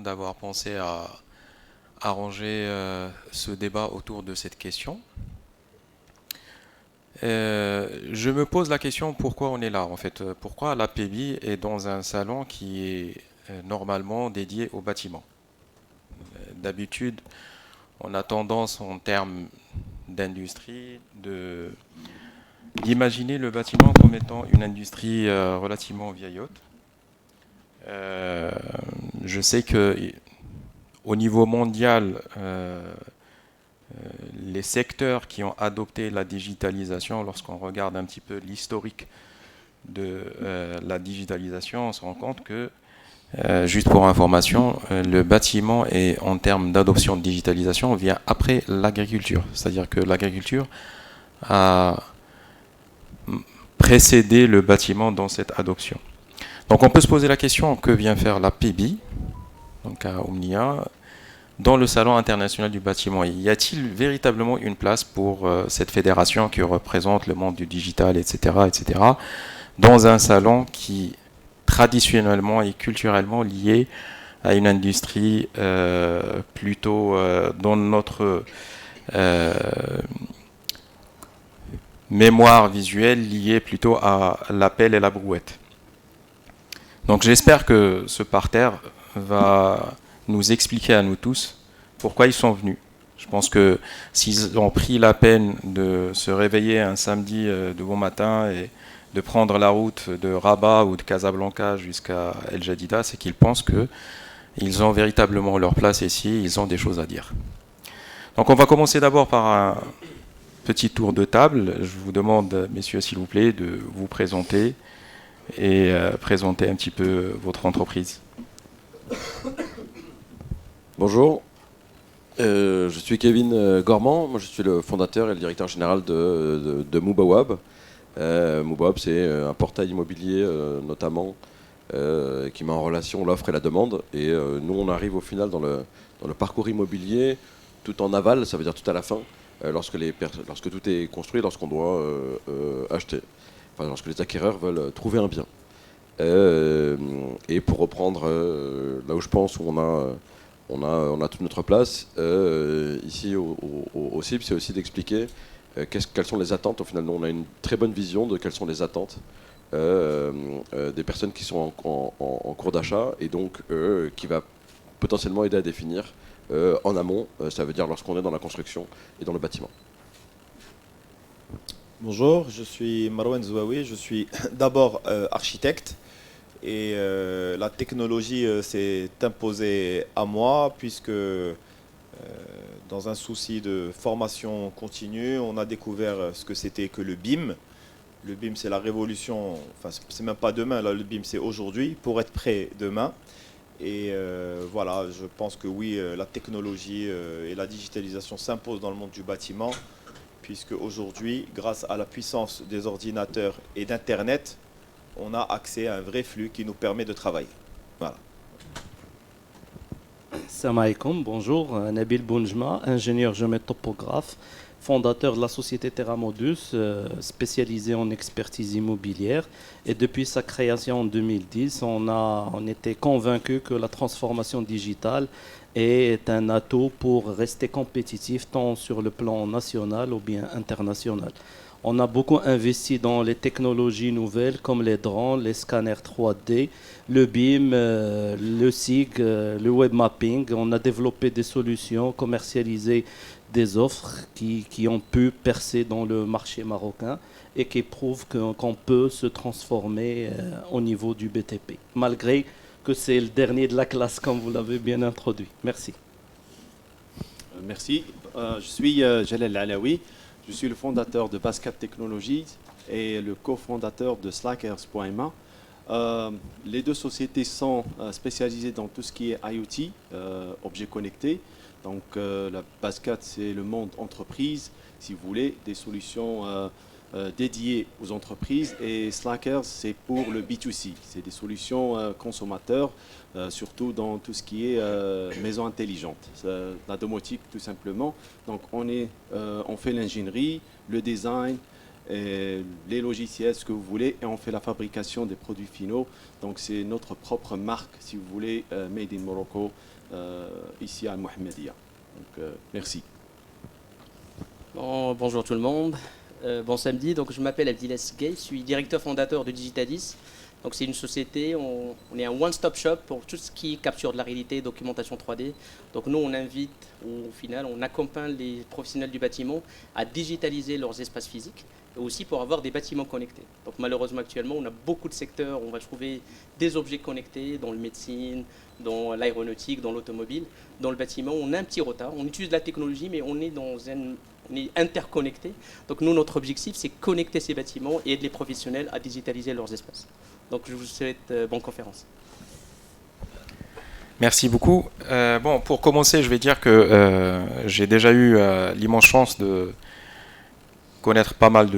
d'avoir pensé à arranger ce débat autour de cette question. Je me pose la question pourquoi on est là en fait. Pourquoi la PEBI est dans un salon qui est normalement dédié au bâtiment. D'habitude, on a tendance en termes d'industrie d'imaginer le bâtiment comme étant une industrie relativement vieillotte. Je sais que au niveau mondial, les secteurs qui ont adopté la digitalisation, lorsqu'on regarde un petit peu l'historique de la digitalisation, on se rend compte que, juste pour information, le bâtiment est, en termes d'adoption de digitalisation, vient après l'agriculture. C'est-à-dire que l'agriculture a précédé le bâtiment dans cette adoption. Donc on peut se poser la question, que vient faire la PEBI, donc à Omnia, dans le Salon international du bâtiment? Y a-t-il véritablement une place pour cette fédération qui représente le monde du digital, etc., etc., dans un salon qui traditionnellement et culturellement lié à une industrie plutôt dans notre mémoire visuelle liée plutôt à la pelle et la brouette. Donc j'espère que ce parterre va nous expliquer à nous tous pourquoi ils sont venus. Je pense que s'ils ont pris la peine de se réveiller un samedi de bon matin et de prendre la route de Rabat ou de Casablanca jusqu'à El Jadida, c'est qu'ils pensent qu'ils ont véritablement leur place ici, ils ont des choses à dire. Donc on va commencer d'abord par un petit tour de table. Je vous demande, messieurs, s'il vous plaît, de vous présenter et présenter un petit peu votre entreprise. Bonjour, je suis Kevin Gormand, moi je suis le fondateur et le directeur général de Moobawab. Moobawab, c'est un portail immobilier notamment qui met en relation l'offre et la demande. Et nous on arrive au final dans le parcours immobilier tout en aval, ça veut dire tout à la fin, lorsque tout est construit, lorsqu'on doit acheter, enfin lorsque les acquéreurs veulent trouver un bien. Et pour reprendre là où je pense où on a toute notre place. Ici au CIP, c'est aussi d'expliquer quelles sont les attentes. Au final, nous, on a une très bonne vision de quelles sont les attentes des personnes qui sont en cours d'achat et donc qui va potentiellement aider à définir en amont, ça veut dire lorsqu'on est dans la construction et dans le bâtiment. Bonjour, je suis Marwan Zouaoui, je suis d'abord architecte et la technologie s'est imposée à moi puisque dans un souci de formation continue, on a découvert ce que c'était que le BIM. Le BIM, c'est la révolution, enfin c'est même pas demain, là, le BIM c'est aujourd'hui, pour être prêt demain. Et voilà, je pense que oui, la technologie et la digitalisation s'imposent dans le monde du bâtiment, puisque aujourd'hui, grâce à la puissance des ordinateurs et d'Internet, on a accès à un vrai flux qui nous permet de travailler. Voilà. Salam alaikum, bonjour, Nabil Bounjma, ingénieur géomètre topographe, fondateur de la société Terra Modus, spécialisée en expertise immobilière. Et depuis sa création en 2010, on était convaincu que la transformation digitale est un atout pour rester compétitif tant sur le plan national ou bien international. On a beaucoup investi dans les technologies nouvelles comme les drones, les scanners 3D, le BIM, le SIG, le web mapping. On a développé des solutions, commercialisé des offres qui ont pu percer dans le marché marocain et qui prouvent qu'on peut se transformer au niveau du BTP, malgré que c'est le dernier de la classe, comme vous l'avez bien introduit. Merci. Merci. Je suis Jalal Alaoui. Je suis le fondateur de Bascat Technologies et le cofondateur de Slackers.ma. Les deux sociétés sont spécialisées dans tout ce qui est IoT, objets connectés. Donc la Bascat, c'est le monde entreprise, si vous voulez, des solutions dédiées aux entreprises. Et Slackers, c'est pour le B2C, c'est des solutions consommateurs, surtout dans tout ce qui est maison intelligente, la domotique tout simplement. Donc on fait l'ingénierie, le design et les logiciels, ce que vous voulez, et on fait la fabrication des produits finaux. Donc c'est notre propre marque, si vous voulez, Made in Morocco, ici à Mohamedia. Donc merci. Bon, bonjour tout le monde. Bon samedi, donc je m'appelle Abdilas Gay, je suis directeur fondateur de Digitalis. Donc c'est une société, on est un one-stop shop pour tout ce qui est capture de la réalité, documentation 3D. Donc nous on invite, au final on accompagne les professionnels du bâtiment à digitaliser leurs espaces physiques et aussi pour avoir des bâtiments connectés. Donc malheureusement actuellement on a beaucoup de secteurs où on va trouver des objets connectés dans le médecine, dans l'aéronautique, dans l'automobile. Dans le bâtiment on a un petit retard, on utilise la technologie mais on est interconnecté. Donc nous notre objectif c'est connecter ces bâtiments et aider les professionnels à digitaliser leurs espaces. Donc je vous souhaite bonne conférence. Merci beaucoup. Bon, pour commencer, je vais dire que j'ai déjà eu l'immense chance de connaître pas mal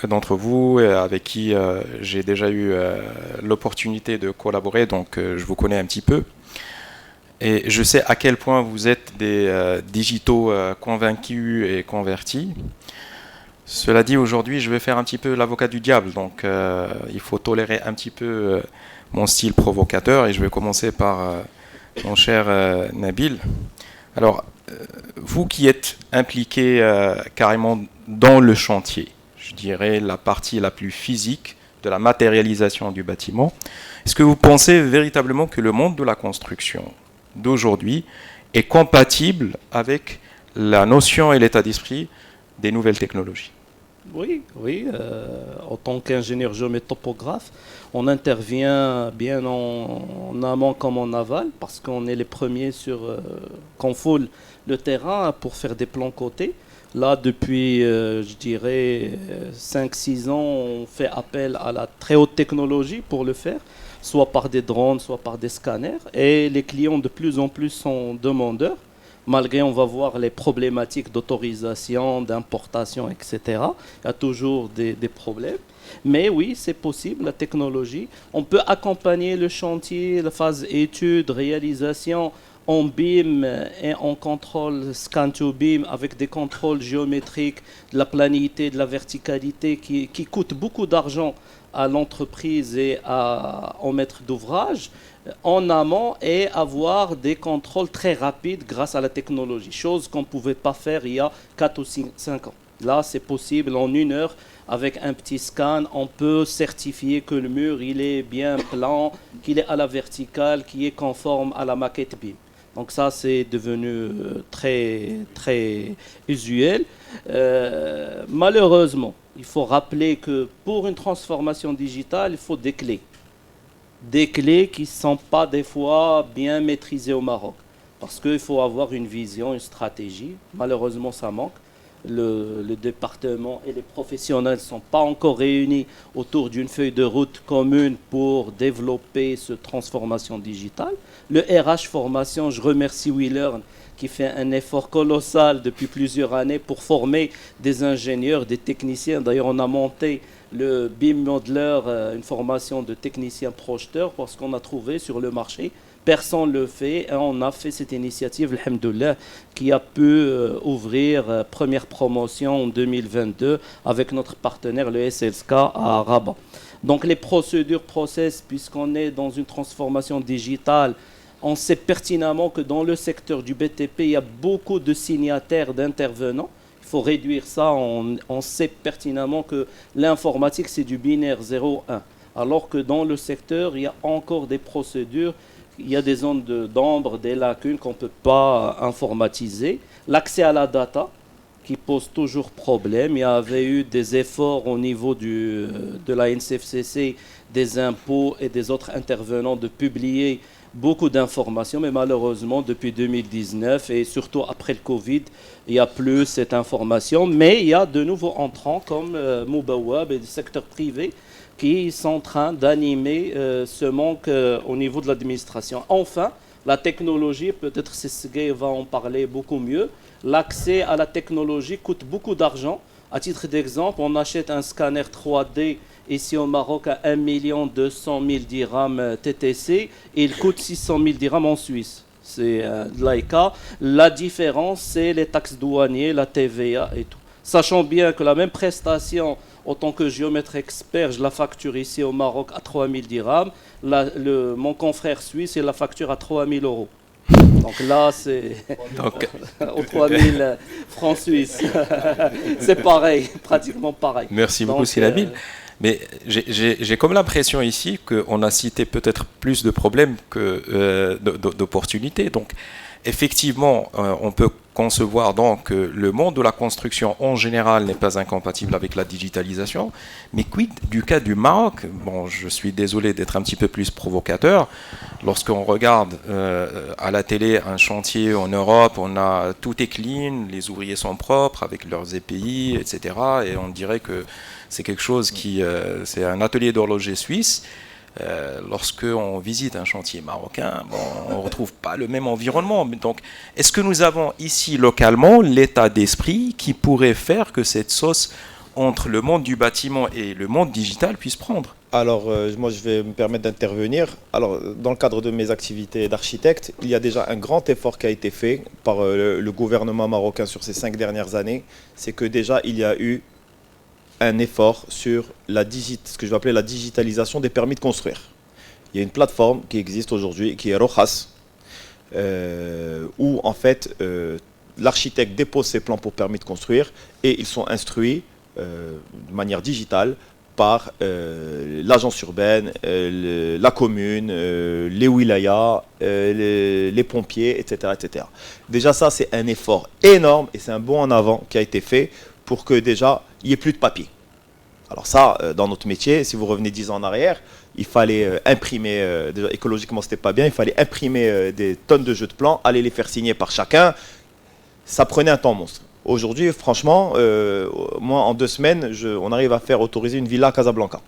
d'entre vous, avec qui j'ai déjà eu l'opportunité de collaborer, donc je vous connais un petit peu. Et je sais à quel point vous êtes des digitaux convaincus et convertis. Cela dit, aujourd'hui, je vais faire un petit peu l'avocat du diable, donc il faut tolérer un petit peu mon style provocateur, et je vais commencer par mon cher Nabil. Alors, vous qui êtes impliqué carrément dans le chantier, je dirais la partie la plus physique de la matérialisation du bâtiment, est-ce que vous pensez véritablement que le monde de la construction d'aujourd'hui est compatible avec la notion et l'état d'esprit des nouvelles technologies? Oui, en tant qu'ingénieur géomètre topographe, on intervient bien en amont comme en aval parce qu'on est les premiers qu'on foule le terrain pour faire des plans côtés. Là, depuis, je dirais, 5-6 ans, on fait appel à la très haute technologie pour le faire, soit par des drones, soit par des scanners. Et les clients de plus en plus sont demandeurs. Malgré, on va voir les problématiques d'autorisation, d'importation, etc. Il y a toujours des problèmes. Mais oui, c'est possible, la technologie. On peut accompagner le chantier, la phase étude, réalisation en BIM et en contrôle scan to BIM avec des contrôles géométriques, de la planité, de la verticalité qui coûtent beaucoup d'argent à l'entreprise et au maître d'ouvrage en amont et avoir des contrôles très rapides grâce à la technologie, chose qu'on ne pouvait pas faire il y a 4 ou 5 ans. Là, c'est possible en 1 heure, avec un petit scan, on peut certifier que le mur il est bien plan, qu'il est à la verticale, qu'il est conforme à la maquette BIM. Donc ça, c'est devenu très, très usuel. Malheureusement, il faut rappeler que pour une transformation digitale, il faut des clés. Des clés qui ne sont pas des fois bien maîtrisées au Maroc. Parce qu'il faut avoir une vision, une stratégie. Malheureusement, ça manque. Le département et les professionnels ne sont pas encore réunis autour d'une feuille de route commune pour développer cette transformation digitale. Le RH formation, je remercie WeLearn qui fait un effort colossal depuis plusieurs années pour former des ingénieurs, des techniciens. D'ailleurs, on a monté le BIM Modeler, une formation de technicien projeteur, parce qu'on a trouvé sur le marché, personne ne le fait. Et on a fait cette initiative, alhamdoulilah, qui a pu ouvrir première promotion en 2022 avec notre partenaire, le SLSK, à Rabat. Donc les process, puisqu'on est dans une transformation digitale, on sait pertinemment que dans le secteur du BTP, il y a beaucoup de signataires, d'intervenants. Il faut réduire ça. On sait pertinemment que l'informatique, c'est du binaire 0-1. Alors que dans le secteur, il y a encore des procédures, il y a des zones d'ombre, des lacunes qu'on ne peut pas informatiser. L'accès à la data, qui pose toujours problème. Il y avait eu des efforts au niveau de la NCFCC, des impôts et des autres intervenants de publier beaucoup d'informations, mais malheureusement, depuis 2019 et surtout après le Covid, il n'y a plus cette information. Mais il y a de nouveaux entrants comme Moubawab et le secteur privé qui sont en train d'animer ce manque au niveau de l'administration. Enfin, la technologie, peut-être Sesgay va en parler beaucoup mieux, l'accès à la technologie coûte beaucoup d'argent. À titre d'exemple, on achète un scanner 3D ici au Maroc à 1 200 000 dirhams TTC et il coûte 600 000 dirhams en Suisse. C'est l'AICA. La différence, c'est les taxes douanières, la TVA et tout. Sachant bien que la même prestation En tant que géomètre expert, je la facture ici au Maroc à 3000 dirhams. Mon confrère suisse, il la facture à 3000 euros. Donc là, c'est aux 3000 francs suisses. C'est pareil, pratiquement pareil. Merci beaucoup, Syllabil. Mais j'ai comme l'impression ici qu'on a cité peut-être plus de problèmes que d'opportunités. Donc, effectivement, on peut concevoir donc que le monde de la construction en général n'est pas incompatible avec la digitalisation. Mais quid du cas du Maroc? Bon, je suis désolé d'être un petit peu plus provocateur. Lorsqu'on regarde à la télé un chantier en Europe, tout est clean, les ouvriers sont propres avec leurs EPI, etc. Et on dirait que c'est quelque chose c'est un atelier d'horloger suisse. Lorsqu'on visite un chantier marocain, on ne retrouve pas le même environnement. Donc, est-ce que nous avons ici localement l'état d'esprit qui pourrait faire que cette sauce entre le monde du bâtiment et le monde digital puisse prendre? Alors, moi, je vais me permettre d'intervenir. Alors, dans le cadre de mes activités d'architecte, il y a déjà un grand effort qui a été fait par le gouvernement marocain sur ces 5 dernières années. C'est que déjà, il y a eu un effort sur ce que je vais appeler la digitalisation des permis de construire. Il y a une plateforme qui existe aujourd'hui, qui est Rojas, où en fait l'architecte dépose ses plans pour permis de construire et ils sont instruits de manière digitale par l'agence urbaine, la commune, les wilayas, les pompiers, etc., etc. Déjà ça, c'est un effort énorme et c'est un bond en avant qui a été fait pour que déjà, il n'y ait plus de papier. Alors ça, dans notre métier, si vous revenez 10 ans en arrière, il fallait imprimer, déjà écologiquement c'était pas bien, il fallait imprimer des tonnes de jeux de plans, aller les faire signer par chacun, ça prenait un temps monstre. Aujourd'hui, franchement, moi en 2 semaines, on arrive à faire autoriser une villa à Casablanca.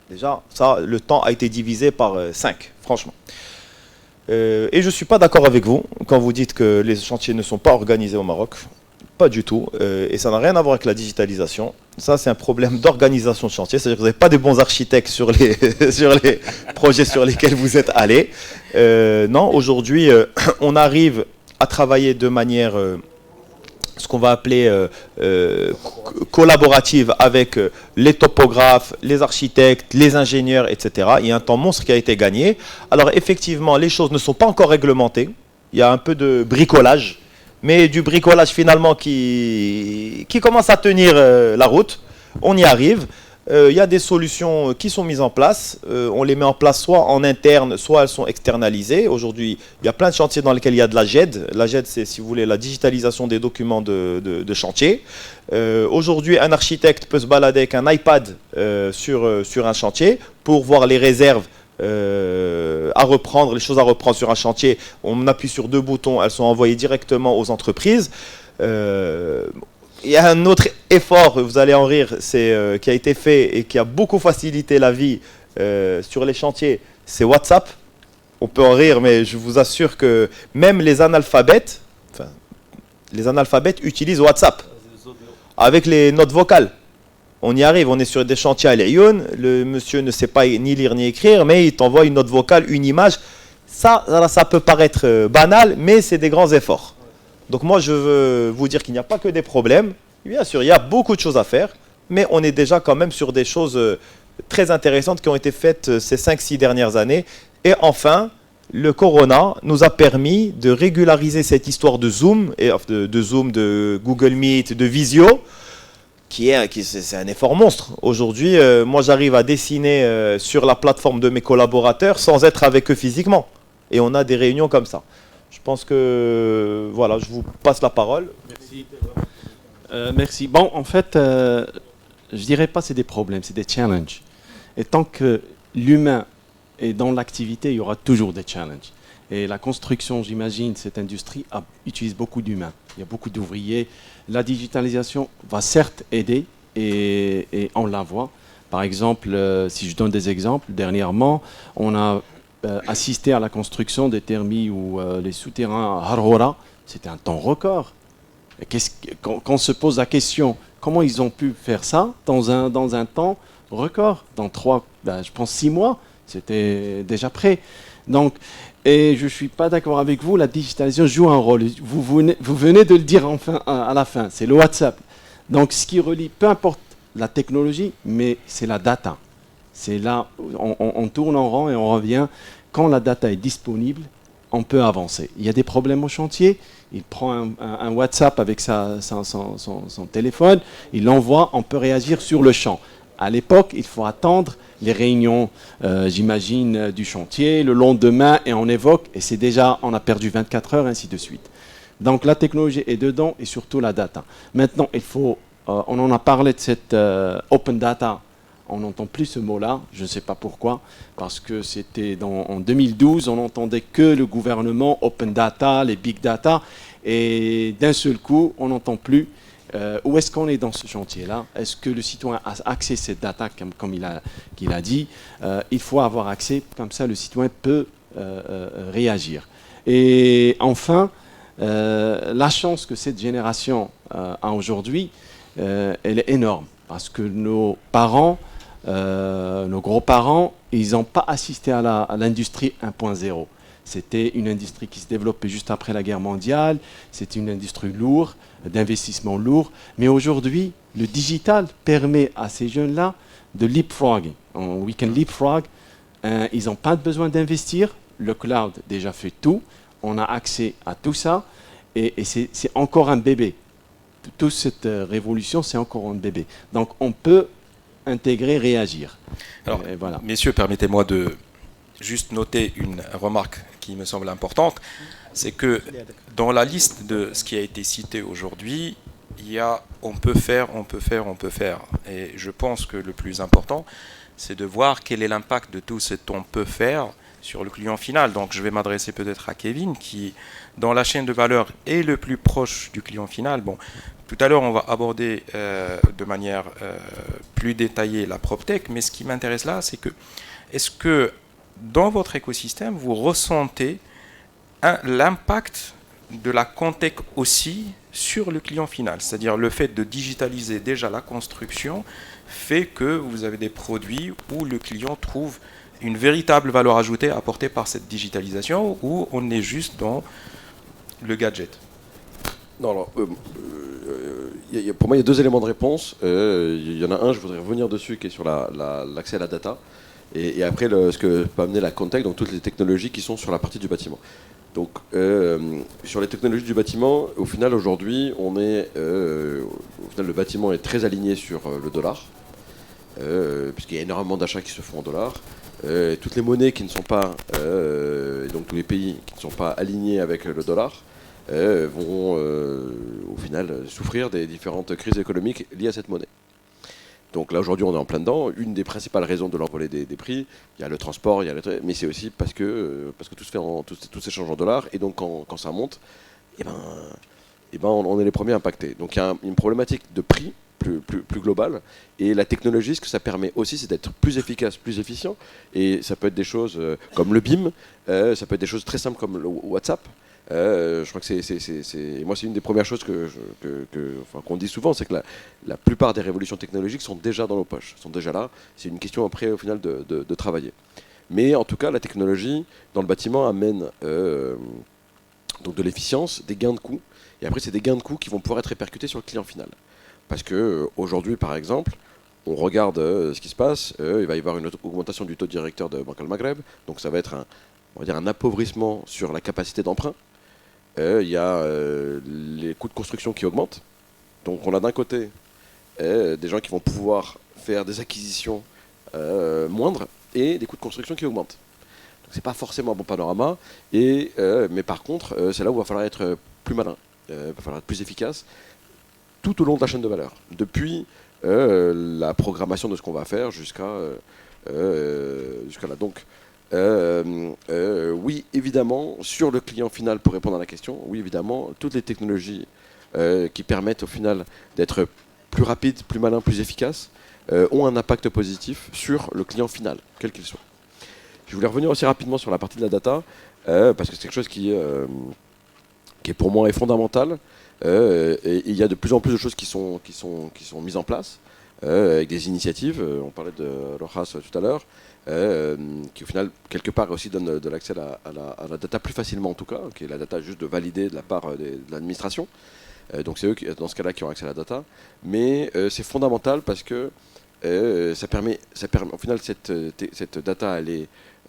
Déjà, ça, le temps a été divisé par 5, franchement. Et je ne suis pas d'accord avec vous quand vous dites que les chantiers ne sont pas organisés au Maroc. Pas du tout, et ça n'a rien à voir avec la digitalisation. Ça, c'est un problème d'organisation de chantier, c'est-à-dire que vous n'avez pas de bons architectes sur les, sur les projets sur lesquels vous êtes allés. Non, aujourd'hui, on arrive à travailler de manière, ce qu'on va appeler collaborative avec les topographes, les architectes, les ingénieurs, etc. Il y a un temps monstre qui a été gagné. Alors effectivement, les choses ne sont pas encore réglementées, il y a un peu de bricolage, mais du bricolage finalement qui commence à tenir la route. On y arrive. Il y a des solutions qui sont mises en place. On les met en place soit en interne, soit elles sont externalisées. Aujourd'hui, il y a plein de chantiers dans lesquels il y a de la GED. La GED, c'est, si vous voulez, la digitalisation des documents de chantier. Aujourd'hui, un architecte peut se balader avec un iPad sur un chantier pour voir les réserves à reprendre, les choses à reprendre sur un chantier. On appuie sur 2 boutons, elles sont envoyées directement aux entreprises. Il y a un autre effort, vous allez en rire, qui a été fait et qui a beaucoup facilité la vie sur les chantiers, c'est WhatsApp. On peut en rire, mais je vous assure que même les analphabètes utilisent WhatsApp avec les notes vocales. On y arrive, on est sur des chantiers à l'Aïoun, le monsieur ne sait pas ni lire ni écrire, mais il t'envoie une note vocale, une image. Ça peut paraître banal, mais c'est des grands efforts. Donc moi, je veux vous dire qu'il n'y a pas que des problèmes. Bien sûr, il y a beaucoup de choses à faire, mais on est déjà quand même sur des choses très intéressantes qui ont été faites ces 5-6 dernières années. Et enfin, le Corona nous a permis de régulariser cette histoire de Zoom, de Google Meet, de Visio, c'est un effort monstre. Aujourd'hui, moi j'arrive à dessiner sur la plateforme de mes collaborateurs sans être avec eux physiquement. Et on a des réunions comme ça. Je pense que, voilà, je vous passe la parole. Merci. Merci. Bon, en fait, je dirais pas c'est des problèmes, c'est des challenges. Et tant que l'humain est dans l'activité, il y aura toujours des challenges. Et la construction, j'imagine, cette industrie utilise beaucoup d'humains. Il y a beaucoup d'ouvriers. La digitalisation va certes aider et on la voit. Par exemple, si je donne des exemples, dernièrement, on a assisté à la construction des thermis ou les souterrains à Harhora. C'était un temps record. Quand on se pose la question, comment ils ont pu faire ça dans un temps record, dans 6 mois, c'était déjà prêt. Donc, et je ne suis pas d'accord avec vous, la digitalisation joue un rôle. Vous venez de le dire enfin à la fin, c'est le WhatsApp. Donc ce qui relie, peu importe la technologie, mais c'est la data. C'est là, on tourne en rond et on revient. Quand la data est disponible, on peut avancer. Il y a des problèmes au chantier, il prend un WhatsApp avec son téléphone, il l'envoie, on peut réagir sur le champ. À l'époque, il faut attendre les réunions, j'imagine, du chantier, le lendemain, et on évoque, et c'est déjà, on a perdu 24 heures, ainsi de suite. Donc la technologie est dedans, et surtout la data. Maintenant, il faut, on en a parlé de cette open data, on n'entend plus ce mot-là, je ne sais pas pourquoi, parce que c'était en 2012, on n'entendait que le gouvernement, open data, les big data, et d'un seul coup, on n'entend plus. Où est-ce qu'on est dans ce chantier-là? Est-ce que le citoyen a accès à cette data, comme il a dit? Il faut avoir accès, comme ça le citoyen peut réagir. Et enfin, la chance que cette génération a aujourd'hui, elle est énorme, parce que nos parents, nos grands-parents, ils n'ont pas assisté à l'industrie 1.0. C'était une industrie qui se développait juste après la guerre mondiale, c'était une industrie lourde, d'investissement lourd. Mais aujourd'hui, le digital permet à ces jeunes-là de leapfrog. We can leapfrog. Ils n'ont pas besoin d'investir. Le cloud déjà fait tout. On a accès à tout ça. Et c'est encore un bébé. Toute cette révolution, c'est encore un bébé. Donc on peut intégrer, réagir. Alors, voilà. Messieurs, permettez-moi de juste noter une remarque qui me semble importante. C'est que dans la liste de ce qui a été cité aujourd'hui, il y a on peut faire. Et je pense que le plus important, c'est de voir quel est l'impact de tout cet on peut faire sur le client final. Donc je vais m'adresser peut-être à Kevin, qui, dans la chaîne de valeur, est le plus proche du client final. Bon, tout à l'heure, on va aborder de manière plus détaillée la PropTech, mais ce qui m'intéresse là, c'est que, est-ce que dans votre écosystème, vous ressentez l'impact de la Contech aussi sur le client final? C'est-à-dire le fait de digitaliser déjà la construction fait que vous avez des produits où le client trouve une véritable valeur ajoutée apportée par cette digitalisation, ou on est juste dans le gadget? Non, alors, pour moi, il y a deux éléments de réponse. Il y en a un, je voudrais revenir dessus, qui est sur l'accès à la data. Et après, ce que peut amener la Contech, donc toutes les technologies qui sont sur la partie du bâtiment. Donc, sur les technologies du bâtiment, au final, aujourd'hui, le bâtiment est très aligné sur le dollar, puisqu'il y a énormément d'achats qui se font en dollars. Toutes les monnaies qui ne sont pas, et donc tous les pays qui ne sont pas alignés avec le dollar, vont au final souffrir des différentes crises économiques liées à cette monnaie. Donc là aujourd'hui on est en plein dedans. Une des principales raisons de l'envolée des prix, il y a le transport, mais c'est aussi parce que tout s'échange en dollars, et donc quand ça monte, on est les premiers impactés. Donc il y a une problématique de prix plus globale, et la technologie, ce que ça permet aussi, c'est d'être plus efficace, plus efficient, et ça peut être des choses comme le BIM, ça peut être des choses très simples comme le WhatsApp. Je crois que moi c'est une des premières choses qu'on dit souvent, c'est que la plupart des révolutions technologiques sont déjà dans nos poches, sont déjà là. C'est une question après au final de travailler. Mais en tout cas, la technologie dans le bâtiment amène donc de l'efficience, des gains de coûts, et après c'est des gains de coûts qui vont pouvoir être répercutés sur le client final. Parce que aujourd'hui, par exemple, on regarde ce qui se passe, il va y avoir une augmentation du taux directeur de Banque al-Maghreb, donc ça va être un appauvrissement sur la capacité d'emprunt. Il y a les coûts de construction qui augmentent. Donc on a d'un côté des gens qui vont pouvoir faire des acquisitions moindres et des coûts de construction qui augmentent. Donc c'est pas forcément un bon panorama. Mais par contre, c'est là où il va falloir être plus malin, il va falloir être plus efficace tout au long de la chaîne de valeur. Depuis la programmation de ce qu'on va faire jusqu'à là. Donc oui, évidemment, sur le client final, pour répondre à la question, oui, évidemment, toutes les technologies qui permettent au final d'être plus rapide, plus malin, plus efficace, ont un impact positif sur le client final, quel qu'il soit. Je voulais revenir aussi rapidement sur la partie de la data, parce que c'est quelque chose qui pour moi est fondamental, et il y a de plus en plus de choses qui sont mises en place, avec des initiatives, on parlait de Rojas tout à l'heure, qui au final, quelque part, aussi donne de l'accès à la data plus facilement en tout cas, qui est la data juste de valider de la part de l'administration. Donc c'est eux, dans ce cas-là, qui ont accès à la data. Mais c'est fondamental parce que ça permet, au final, cette data,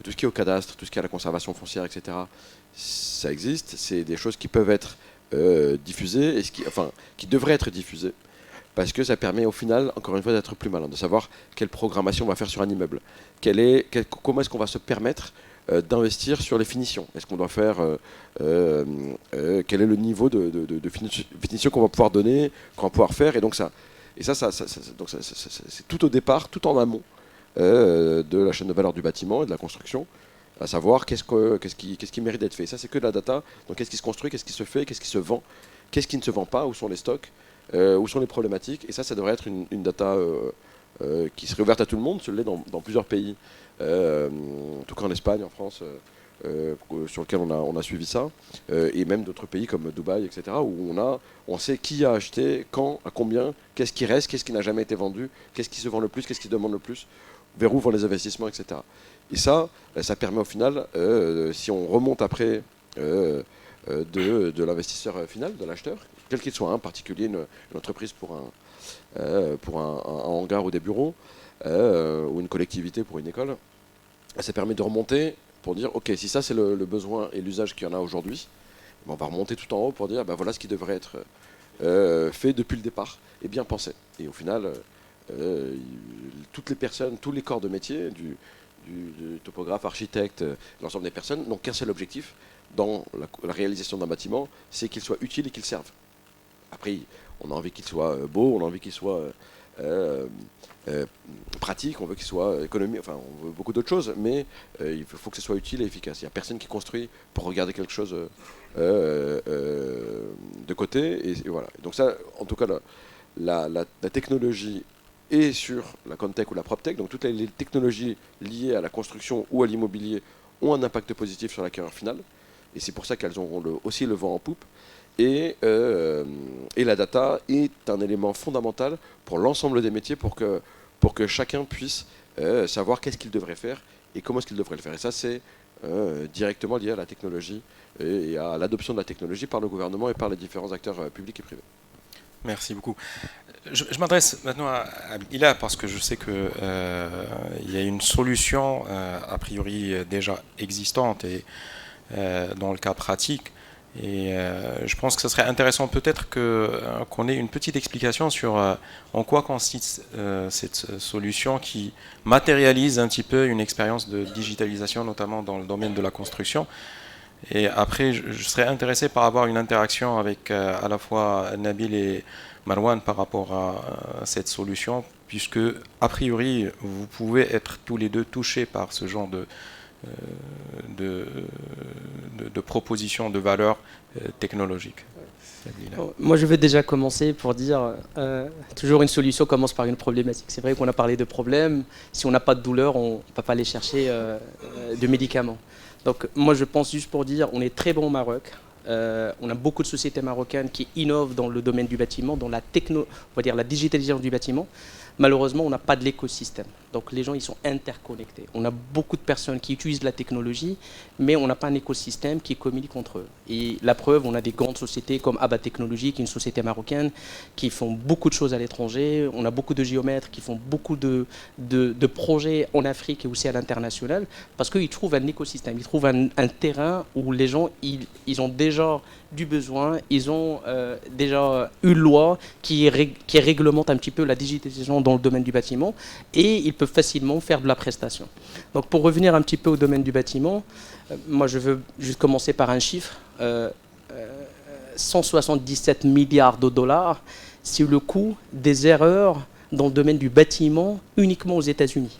tout ce qui est au cadastre, tout ce qui est à la conservation foncière, etc., ça existe. C'est des choses qui peuvent être diffusées, qui devraient être diffusées. Parce que ça permet au final, encore une fois, d'être plus malin, de savoir quelle programmation on va faire sur un immeuble. Comment est-ce qu'on va se permettre d'investir sur les finitions. Est-ce qu'on doit faire quel est le niveau de finition qu'on va pouvoir donner, qu'on va pouvoir faire, donc c'est tout au départ, tout en amont de la chaîne de valeur du bâtiment et de la construction, à savoir qu'est-ce qui mérite d'être fait. Et ça, c'est que de la data. Donc qu'est-ce qui se construit, qu'est-ce qui se fait, qu'est-ce qui se vend, qu'est-ce qui ne se vend pas, où sont les stocks, où sont les problématiques. Et ça devrait être une data qui serait ouverte à tout le monde, ce l'est dans plusieurs pays, en tout cas en Espagne, en France, sur lequel on a suivi ça, et même d'autres pays comme Dubaï, etc., où on sait qui a acheté, quand, à combien, qu'est-ce qui reste, qu'est-ce qui n'a jamais été vendu, qu'est-ce qui se vend le plus, qu'est-ce qui demande le plus, vers où vont les investissements, etc. Et ça permet au final, si on remonte après de l'investisseur final, de l'acheteur, quel qu'il soit, un particulier, une entreprise pour un hangar ou des bureaux, ou une collectivité pour une école, ça permet de remonter pour dire, ok, si ça c'est le besoin et l'usage qu'il y en a aujourd'hui, on va remonter tout en haut pour dire, voilà ce qui devrait être fait depuis le départ et bien pensé. Et au final, toutes les personnes, tous les corps de métier, du topographe, architecte, l'ensemble des personnes n'ont qu'un seul objectif dans la réalisation d'un bâtiment, c'est qu'il soit utile et qu'il serve. Après, on a envie qu'il soit beau, on a envie qu'il soit pratique, on veut qu'il soit économique, enfin on veut beaucoup d'autres choses, mais il faut que ce soit utile et efficace. Il n'y a personne qui construit pour regarder quelque chose de côté, et voilà. Donc ça, en tout cas, la technologie est sur la Comtech ou la PropTech, donc toutes les technologies liées à la construction ou à l'immobilier ont un impact positif sur l'acquéreur final, et c'est pour ça qu'elles auront aussi le vent en poupe. Et la data est un élément fondamental pour l'ensemble des métiers, pour que chacun puisse savoir qu'est-ce qu'il devrait faire et comment est-ce qu'il devrait le faire. Et ça, c'est directement lié à la technologie et à l'adoption de la technologie par le gouvernement et par les différents acteurs publics et privés. Merci beaucoup. Je m'adresse maintenant à Abdillah parce que je sais qu'il y a une solution a priori déjà existante et dans le cas pratique. Et je pense que ce serait intéressant peut-être qu'on ait une petite explication sur en quoi consiste cette solution qui matérialise un petit peu une expérience de digitalisation, notamment dans le domaine de la construction. Et après, je serais intéressé par avoir une interaction avec à la fois Nabil et Marwan par rapport à cette solution, puisque a priori, vous pouvez être tous les deux touchés par ce genre de propositions de valeur technologique. Moi, je vais déjà commencer pour dire toujours une solution commence par une problématique. C'est vrai qu'on a parlé de problèmes. Si on n'a pas de douleur, on ne peut pas aller chercher de médicaments. Donc, moi, je pense juste pour dire, on est très bon au Maroc. On a beaucoup de sociétés marocaines qui innovent dans le domaine du bâtiment, dans la on va dire la digitalisation du bâtiment. Malheureusement, on n'a pas de l'écosystème. Donc les gens, ils sont interconnectés. On a beaucoup de personnes qui utilisent la technologie, mais on n'a pas un écosystème qui communique entre eux. Et la preuve, on a des grandes sociétés comme Abba Technologies, qui est une société marocaine, qui font beaucoup de choses à l'étranger. On a beaucoup de géomètres qui font beaucoup de projets en Afrique et aussi à l'international, parce qu'ils trouvent un écosystème, ils trouvent un terrain où les gens, ils ont déjà du besoin, ils ont déjà une loi qui réglemente un petit peu la digitalisation dans le domaine du bâtiment, et ils peuvent facilement faire de la prestation. Donc pour revenir un petit peu au domaine du bâtiment, moi je veux juste commencer par un chiffre. 177 milliards de dollars, c'est le coût des erreurs dans le domaine du bâtiment uniquement aux États-Unis.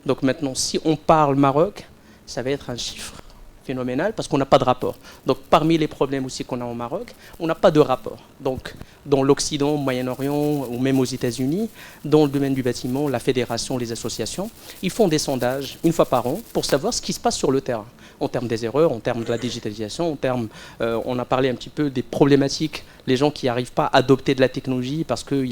Donc maintenant, si on parle Maroc, ça va être un chiffre phénoménal parce qu'on n'a pas de rapport. Donc parmi les problèmes aussi qu'on a au Maroc, on n'a pas de rapport. Donc dans l'Occident, au Moyen-Orient ou même aux États-Unis, dans le domaine du bâtiment, la fédération, les associations, ils font des sondages une fois par an pour savoir ce qui se passe sur le terrain, en termes des erreurs, en termes de la digitalisation, en termes, on a parlé un petit peu des problématiques, les gens qui n'arrivent pas à adopter de la technologie parce que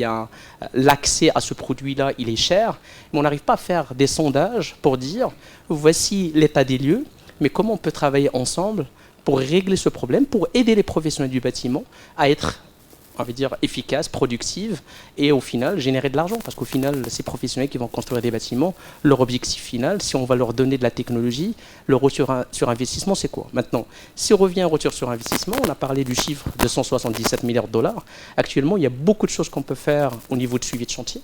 l'accès à ce produit-là, il est cher, mais on n'arrive pas à faire des sondages pour dire, voici l'état des lieux, mais comment on peut travailler ensemble pour régler ce problème, pour aider les professionnels du bâtiment à être on va dire, efficace, productive, et au final générer de l'argent. Parce qu'au final, ces professionnels qui vont construire des bâtiments, leur objectif final, si on va leur donner de la technologie, le retour sur investissement, c'est quoi? Maintenant, si on revient au retour sur investissement, on a parlé du chiffre de 177 milliards de dollars. Actuellement, il y a beaucoup de choses qu'on peut faire au niveau de suivi de chantier.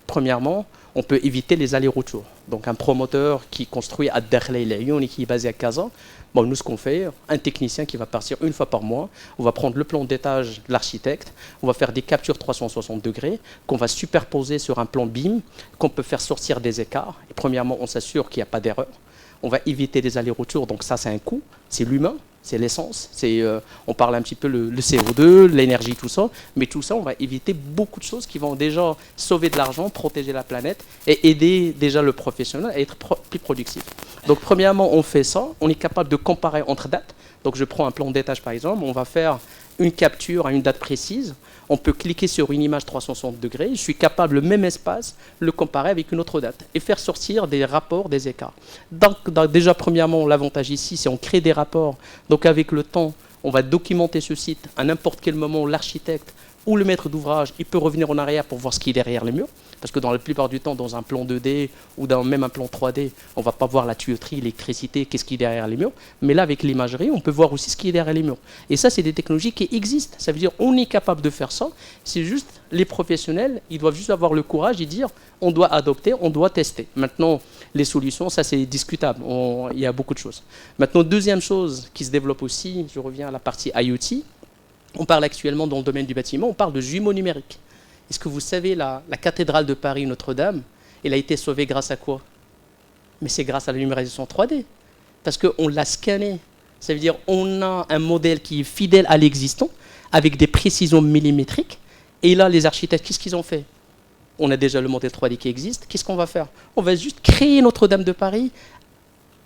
Premièrement, on peut éviter les allers-retours. Donc un promoteur qui construit à Derlei-Layoun et qui est basé à Kazan, bon, nous ce qu'on fait, un technicien qui va partir une fois par mois, on va prendre le plan d'étage de l'architecte, on va faire des captures 360 degrés qu'on va superposer sur un plan BIM, qu'on peut faire sortir des écarts. Et premièrement, on s'assure qu'il n'y a pas d'erreur. On va éviter des allers-retours, donc ça c'est un coût, c'est l'humain, c'est l'essence, on parle un petit peu le CO2, l'énergie, tout ça, mais tout ça on va éviter beaucoup de choses qui vont déjà sauver de l'argent, protéger la planète et aider déjà le professionnel à être plus productif. Donc premièrement on fait ça, on est capable de comparer entre dates, donc je prends un plan d'étage par exemple, on va faire une capture à une date précise, on peut cliquer sur une image 360 degrés, je suis capable, le même espace, le comparer avec une autre date et faire sortir des rapports, des écarts. Donc déjà, premièrement, l'avantage ici, c'est qu'on crée des rapports. Donc avec le temps, on va documenter ce site à n'importe quel moment, l'architecte ou le maître d'ouvrage, il peut revenir en arrière pour voir ce qui est derrière les murs. Parce que dans la plupart du temps, dans un plan 2D ou dans même un plan 3D, on ne va pas voir la tuyauterie, l'électricité, qu'est-ce qui est derrière les murs. Mais là, avec l'imagerie, on peut voir aussi ce qui est derrière les murs. Et ça, c'est des technologies qui existent. Ça veut dire qu'on est capable de faire ça. C'est juste les professionnels, ils doivent juste avoir le courage et dire on doit adopter, on doit tester. Maintenant, les solutions, ça c'est discutable. Il y a beaucoup de choses. Maintenant, deuxième chose qui se développe aussi, je reviens à la partie IoT. On parle actuellement dans le domaine du bâtiment, on parle de jumeaux numériques. Est-ce que vous savez, la cathédrale de Paris Notre-Dame, elle a été sauvée grâce à quoi? Mais c'est grâce à la numérisation 3D. Parce qu'on l'a scanné. Ça veut dire qu'on a un modèle qui est fidèle à l'existant, avec des précisions millimétriques. Et là, les architectes, qu'est-ce qu'ils ont fait? On a déjà le modèle 3D qui existe. Qu'est-ce qu'on va faire? On va juste créer Notre-Dame de Paris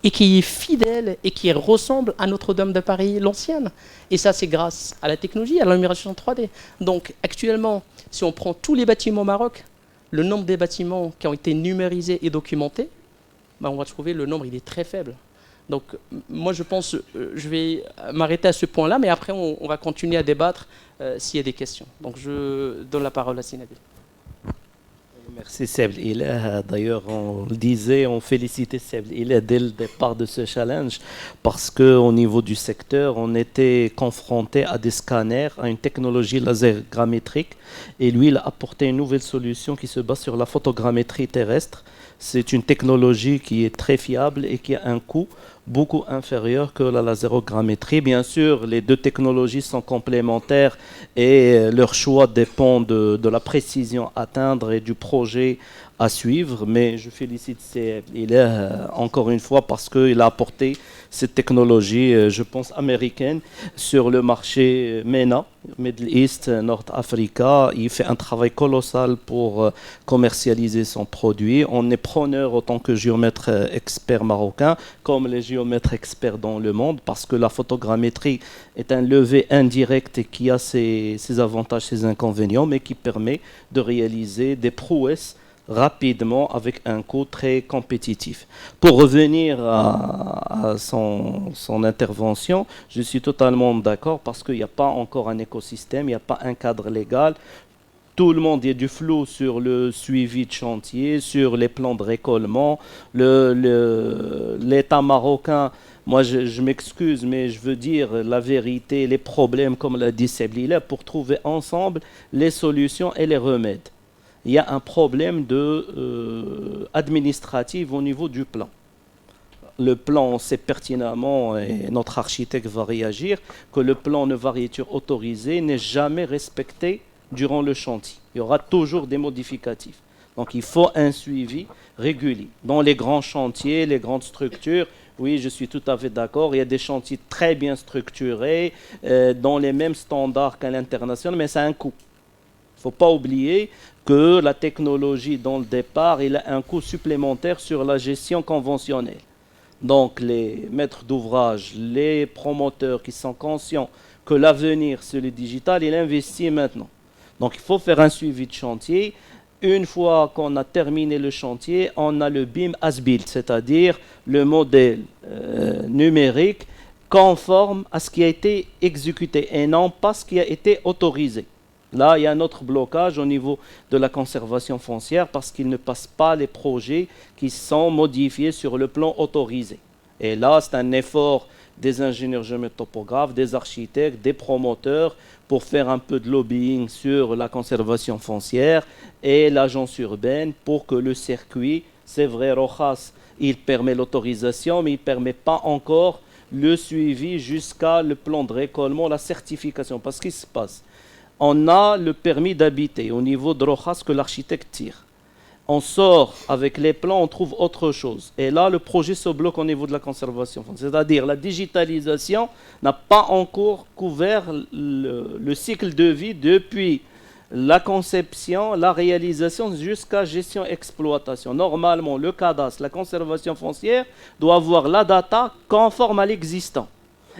et qui est fidèle et qui ressemble à Notre-Dame de Paris, l'ancienne. Et ça, c'est grâce à la technologie, à la numérisation 3D. Donc, actuellement, si on prend tous les bâtiments au Maroc, le nombre des bâtiments qui ont été numérisés et documentés, ben, on va trouver le nombre, il est très faible. Donc, moi, je pense, je vais m'arrêter à ce point-là, mais après, on va continuer à débattre s'il y a des questions. Donc, je donne la parole à Sinabi. Merci Seb Ilah. D'ailleurs, on le disait, on félicitait Seb Ilah dès le départ de ce challenge parce qu'au niveau du secteur, on était confronté à des scanners, à une technologie laser grammétrique et lui, il a apporté une nouvelle solution qui se base sur la photogrammétrie terrestre. C'est une technologie qui est très fiable et qui a un coût beaucoup inférieur que la lasérogrammétrie. Bien sûr, les deux technologies sont complémentaires et leur choix dépend de la précision à atteindre et du projet à suivre. Mais je félicite encore une fois parce qu'il a apporté cette technologie, je pense, américaine sur le marché MENA, Middle East, North Africa. Il fait un travail colossal pour commercialiser son produit. On est preneur autant que géomètre expert marocain, comme les géomètres experts dans le monde, parce que la photogrammétrie est un levier indirect qui a ses avantages, ses inconvénients, mais qui permet de réaliser des prouesses rapidement avec un coût très compétitif. Pour revenir à son intervention, je suis totalement d'accord parce qu'il n'y a pas encore un écosystème, il n'y a pas un cadre légal. Tout le monde, il y a du flou sur le suivi de chantier, sur les plans de récolement. L'État marocain, moi je m'excuse, mais je veux dire la vérité, les problèmes, comme l'a dit Seblila, pour trouver ensemble les solutions et les remèdes. Il y a un problème administratif au niveau du plan. Le plan, on sait pertinemment, et notre architecte va réagir, que le plan de variéture autorisée n'est jamais respecté durant le chantier. Il y aura toujours des modificatifs. Donc il faut un suivi régulier. Dans les grands chantiers, les grandes structures, oui, je suis tout à fait d'accord, il y a des chantiers très bien structurés, dans les mêmes standards qu'à l'international, mais ça a un coût. Il ne faut pas oublier que la technologie, dans le départ, il a un coût supplémentaire sur la gestion conventionnelle. Donc les maîtres d'ouvrage, les promoteurs qui sont conscients que l'avenir, c'est le digital, il investit maintenant. Donc il faut faire un suivi de chantier. Une fois qu'on a terminé le chantier, on a le BIM as-built, c'est-à-dire le modèle numérique conforme à ce qui a été exécuté et non pas ce qui a été autorisé. Là, il y a un autre blocage au niveau de la conservation foncière parce qu'ils ne passent pas les projets qui sont modifiés sur le plan autorisé. Et là, c'est un effort des ingénieurs géomètres-topographes, des architectes, des promoteurs pour faire un peu de lobbying sur la conservation foncière et l'agence urbaine pour que le circuit, c'est vrai, Rojas, il permet l'autorisation, mais il ne permet pas encore le suivi jusqu'à le plan de récollement, la certification. Parce qu'il se passe, on a le permis d'habiter au niveau de Rojas que l'architecte tire. On sort avec les plans, on trouve autre chose. Et là, le projet se bloque au niveau de la conservation. C'est-à-dire la digitalisation n'a pas encore couvert le cycle de vie depuis la conception, la réalisation jusqu'à gestion-exploitation. Normalement, le cadastre, la conservation foncière doit avoir la data conforme à l'existant.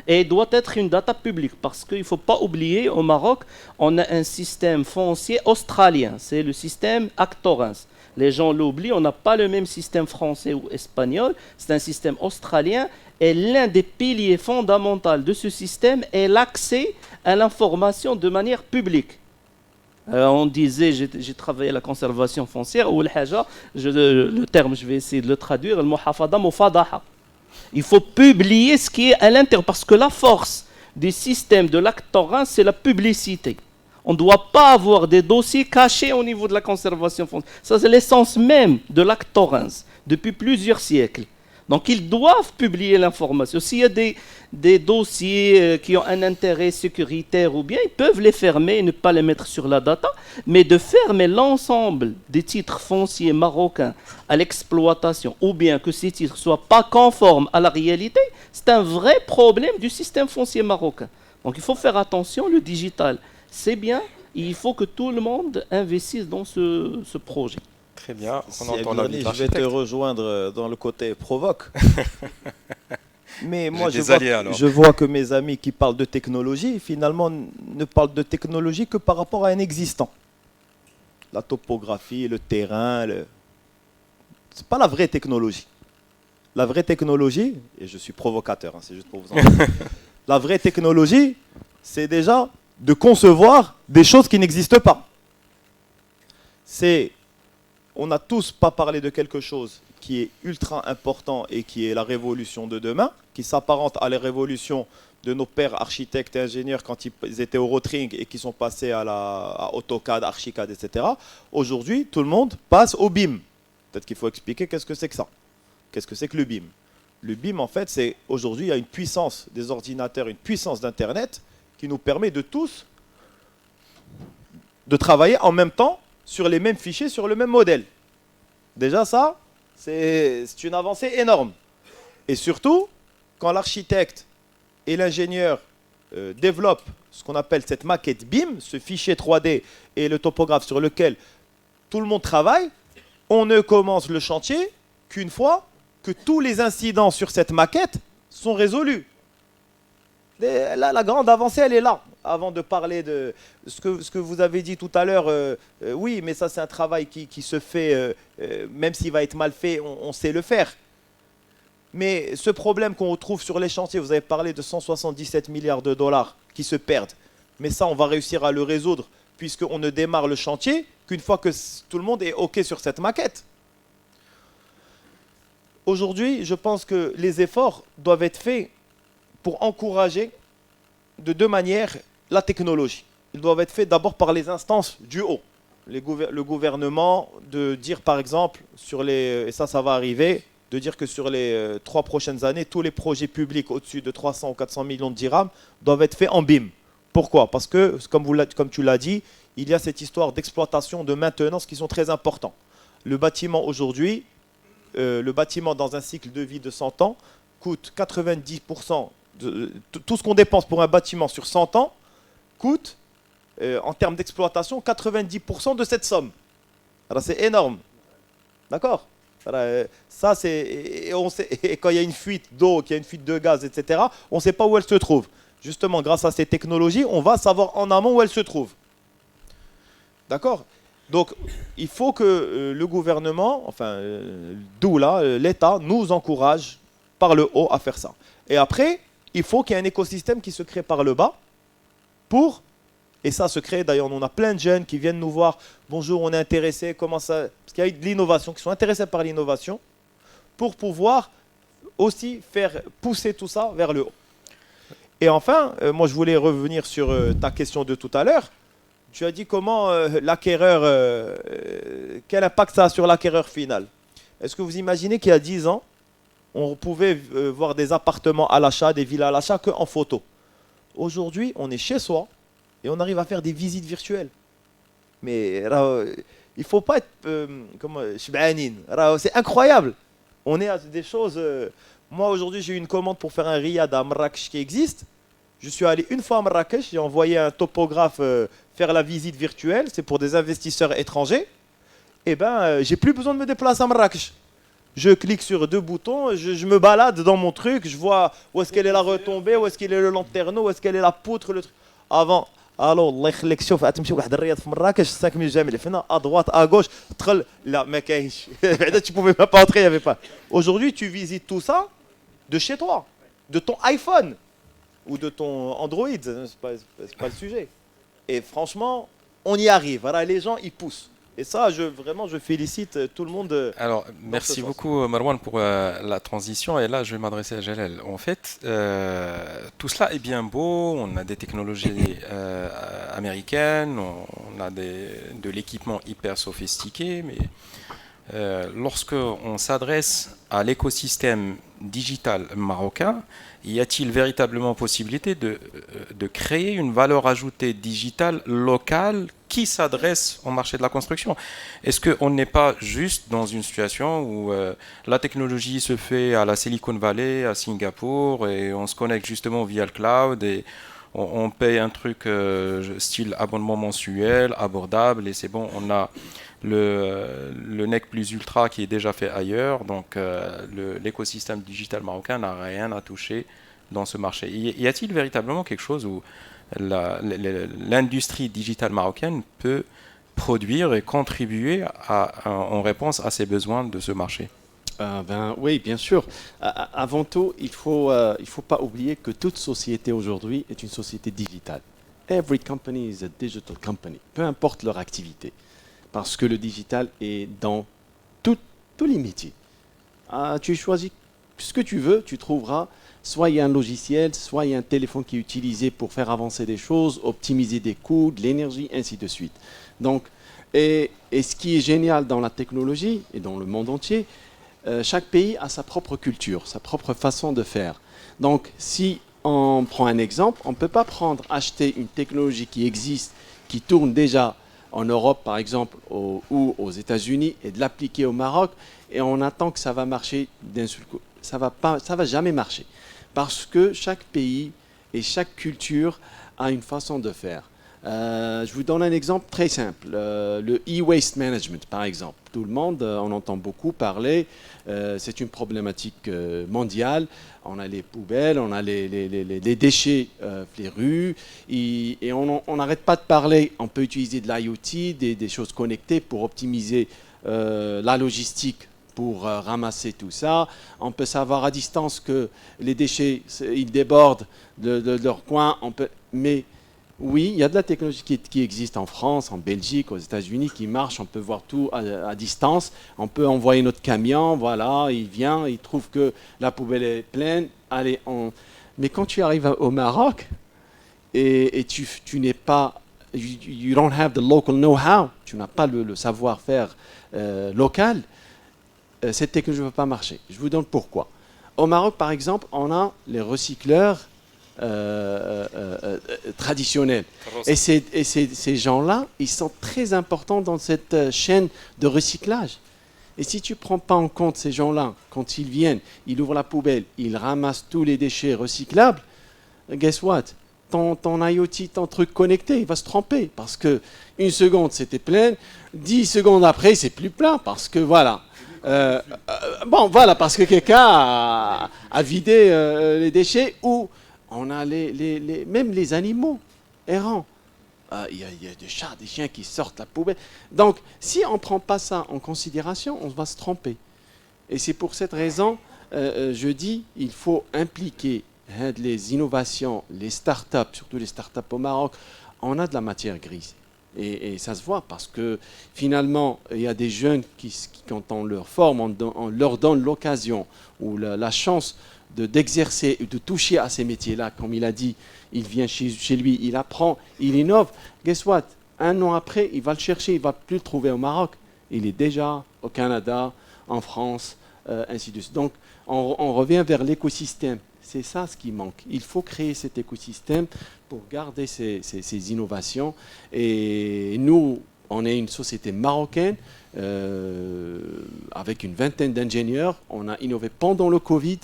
Et doit être une data publique parce qu'il ne faut pas oublier, au Maroc, on a un système foncier australien. C'est le système Actorens. Les gens l'oublient, on n'a pas le même système français ou espagnol, c'est un système australien et l'un des piliers fondamentaux de ce système est l'accès à l'information de manière publique. On disait, j'ai travaillé à la conservation foncière, ou le terme, je vais essayer de le traduire, le muhafada mufadaha. Il faut publier ce qui est à l'intérieur, parce que la force des systèmes de l'actorant, c'est la publicité. On ne doit pas avoir des dossiers cachés au niveau de la conservation foncière. Ça, c'est l'essence même de l'actorance, depuis plusieurs siècles. Donc, ils doivent publier l'information. S'il y a des dossiers qui ont un intérêt sécuritaire ou bien, ils peuvent les fermer et ne pas les mettre sur la data. Mais de fermer l'ensemble des titres fonciers marocains à l'exploitation ou bien que ces titres ne soient pas conformes à la réalité, c'est un vrai problème du système foncier marocain. Donc, il faut faire attention, le digital, c'est bien. Il faut que tout le monde investisse dans ce projet. Très bien, on Si entend la Abdelghani, je vais te rejoindre dans le côté provoque. Mais moi, je vois que mes amis qui parlent de technologie, finalement, ne parlent de technologie que par rapport à un existant. La topographie, le terrain, c'est pas la vraie technologie. La vraie technologie, et je suis provocateur, hein, c'est juste pour vous en dire. La vraie technologie, c'est déjà de concevoir des choses qui n'existent pas. On n'a tous pas parlé de quelque chose qui est ultra important et qui est la révolution de demain, qui s'apparente à la révolution de nos pères architectes et ingénieurs quand ils étaient au Rotring et qui sont passés à AutoCAD, Archicad, etc. Aujourd'hui, tout le monde passe au BIM. Peut-être qu'il faut expliquer qu'est-ce que c'est que ça. Qu'est-ce que c'est que le BIM? Le BIM, en fait, c'est aujourd'hui, il y a une puissance des ordinateurs, une puissance d'Internet qui nous permet de tous de travailler en même temps sur les mêmes fichiers, sur le même modèle. Déjà ça, c'est une avancée énorme. Et surtout, quand l'architecte et l'ingénieur développent ce qu'on appelle cette maquette BIM, ce fichier 3D et le topographe sur lequel tout le monde travaille, on ne commence le chantier qu'une fois que tous les incidents sur cette maquette sont résolus. Et là, la grande avancée, elle est là. Avant de parler de ce que vous avez dit tout à l'heure, oui, mais ça c'est un travail qui se fait, même s'il va être mal fait, on sait le faire. Mais ce problème qu'on retrouve sur les chantiers, vous avez parlé de 177 milliards de dollars qui se perdent. Mais ça, on va réussir à le résoudre, puisqu'on ne démarre le chantier qu'une fois que tout le monde est OK sur cette maquette. Aujourd'hui, je pense que les efforts doivent être faits pour encourager de deux manières la technologie. Ils doivent être faits d'abord par les instances du haut. Le gouvernement, de dire par exemple, et ça va arriver, de dire que sur les 3 prochaines années, tous les projets publics au-dessus de 300 ou 400 millions de dirhams doivent être faits en BIM. Pourquoi? Parce que, comme tu l'as dit, il y a cette histoire d'exploitation, de maintenance qui sont très importants. Le bâtiment aujourd'hui, le bâtiment dans un cycle de vie de 100 ans coûte 90%, tout ce qu'on dépense pour un bâtiment sur 100 ans coûte, en termes d'exploitation, 90% de cette somme. Alors c'est énorme. D'accord? Ça, et quand il y a une fuite d'eau, qu'il y a une fuite de gaz, etc., on ne sait pas où elle se trouve. Justement, grâce à ces technologies, on va savoir en amont où elle se trouve. D'accord? Donc, il faut que le gouvernement, enfin, d'où là, l'État, nous encourage par le haut à faire ça. Et après, il faut qu'il y ait un écosystème qui se crée par le bas pour Et ça se crée, d'ailleurs, on a plein de jeunes qui viennent nous voir. Bonjour, on est intéressés, comment ça... Parce qu'il y a de l'innovation, qui sont intéressés par l'innovation, pour pouvoir aussi faire pousser tout ça vers le haut. Et enfin, moi je voulais revenir sur ta question de tout à l'heure. Tu as dit comment l'acquéreur, quel impact ça a sur l'acquéreur final. Est-ce que vous imaginez qu'il y a 10 ans, on pouvait voir des appartements à l'achat, des villas à l'achat qu'en photo. Aujourd'hui, on est chez soi et on arrive à faire des visites virtuelles. Mais il ne faut pas être c'est incroyable. On est à des choses... moi aujourd'hui, j'ai eu une commande pour faire un riad à Marrakech qui existe. Je suis allé une fois à Marrakech, j'ai envoyé un topographe faire la visite virtuelle. C'est pour des investisseurs étrangers. Eh ben, j'ai plus besoin de me déplacer à Marrakech. Je clique sur 2 boutons, je me balade dans mon truc, je vois où est-ce qu'elle est la retombée, où est-ce qu'il est le lanterneau, où est-ce qu'elle est la poutre, le truc. Avant, allô, الله يخليك شوف تمشي واحد الرياض في مراكش 5 minutes جامد فينا à droite, à gauche, تدخل لا ما كاينش. Tu pouvais même pas entrer, il y avait pas. Aujourd'hui, tu visites tout ça de chez toi, de ton iPhone ou de ton Android, c'est pas le sujet. Et franchement, on y arrive. Voilà, les gens ils poussent. Et ça, vraiment, je félicite tout le monde. Alors, merci beaucoup Marwan pour la transition. Et là, je vais m'adresser à Jalal. En fait, tout cela est bien beau. On a des technologies américaines, on a de l'équipement hyper sophistiqué. Mais lorsque on s'adresse à l'écosystème digital marocain, y a-t-il véritablement possibilité de créer une valeur ajoutée digitale locale qui s'adresse au marché de la construction? Est-ce qu'on n'est pas juste dans une situation où la technologie se fait à la Silicon Valley, à Singapour, et on se connecte justement via le cloud et on paye un truc style abonnement mensuel, abordable, et c'est bon, on a le NEC plus ultra qui est déjà fait ailleurs, donc l'écosystème digital marocain n'a rien à toucher dans ce marché. Y a-t-il véritablement quelque chose où l'industrie digitale marocaine peut produire et contribuer en réponse à ces besoins de ce marché? Oui, bien sûr. Avant tout, il faut pas oublier que toute société aujourd'hui est une société digitale. Every company is a digital company, peu importe leur activité. Parce que le digital est dans tous les métiers. Tu choisis ce que tu veux, tu trouveras. Soit il y a un logiciel, soit il y a un téléphone qui est utilisé pour faire avancer des choses, optimiser des coûts, de l'énergie, ainsi de suite. Donc, et ce qui est génial dans la technologie et dans le monde entier, chaque pays a sa propre culture, sa propre façon de faire. Donc, si on prend un exemple, on ne peut pas acheter une technologie qui existe, qui tourne déjà en Europe, par exemple, ou aux États-Unis, et de l'appliquer au Maroc, et on attend que ça va marcher d'un seul coup. Ça va jamais marcher. Parce que chaque pays et chaque culture a une façon de faire. Je vous donne un exemple très simple. Le e-waste management, par exemple. Tout le monde en entend beaucoup parler. C'est une problématique mondiale. On a les poubelles, on a les déchets, les rues. Et on n'arrête pas de parler. On peut utiliser de l'IoT, des choses connectées pour optimiser la logistique, pour ramasser tout ça. On peut savoir à distance que les déchets, ils débordent de leur coin. Mais oui, il y a de la technologie qui existe en France, en Belgique, aux États-Unis, qui marche. On peut voir tout à distance. On peut envoyer notre camion, voilà, il vient, il trouve que la poubelle est pleine. Allez, Mais quand tu arrives au Maroc et tu n'es pas... You don't have the local know-how, tu n'as pas le savoir-faire local, cette technologie ne va pas marcher. Je vous donne pourquoi. Au Maroc, par exemple, on a les recycleurs traditionnels. Et ces gens-là, ils sont très importants dans cette chaîne de recyclage. Et si tu ne prends pas en compte ces gens-là, quand ils viennent, ils ouvrent la poubelle, ils ramassent tous les déchets recyclables, guess what? Ton IoT, ton truc connecté, il va se tromper. Parce que une seconde, c'était plein, 10 secondes après, c'est plus plein. Parce que voilà. Parce que quelqu'un a vidé les déchets, ou on a même les animaux errants. Il y a des chats, des chiens qui sortent la poubelle. Donc, si on ne prend pas ça en considération, on va se tromper. Et c'est pour cette raison, je dis, il faut impliquer les innovations, les startups, surtout les startups au Maroc, on a de la matière grise. Et ça se voit parce que finalement, il y a des jeunes qui quand on leur forme, on leur donne l'occasion ou la chance d'exercer, de toucher à ces métiers-là. Comme il a dit, il vient chez lui, il apprend, il innove. Guess what? Un an après, il va le chercher, il ne va plus le trouver au Maroc. Il est déjà au Canada, en France, ainsi de suite. Donc, on revient vers l'écosystème. C'est ça ce qui manque. Il faut créer cet écosystème pour garder ces innovations. Et nous, on est une société marocaine avec une vingtaine d'ingénieurs. On a innové pendant le Covid.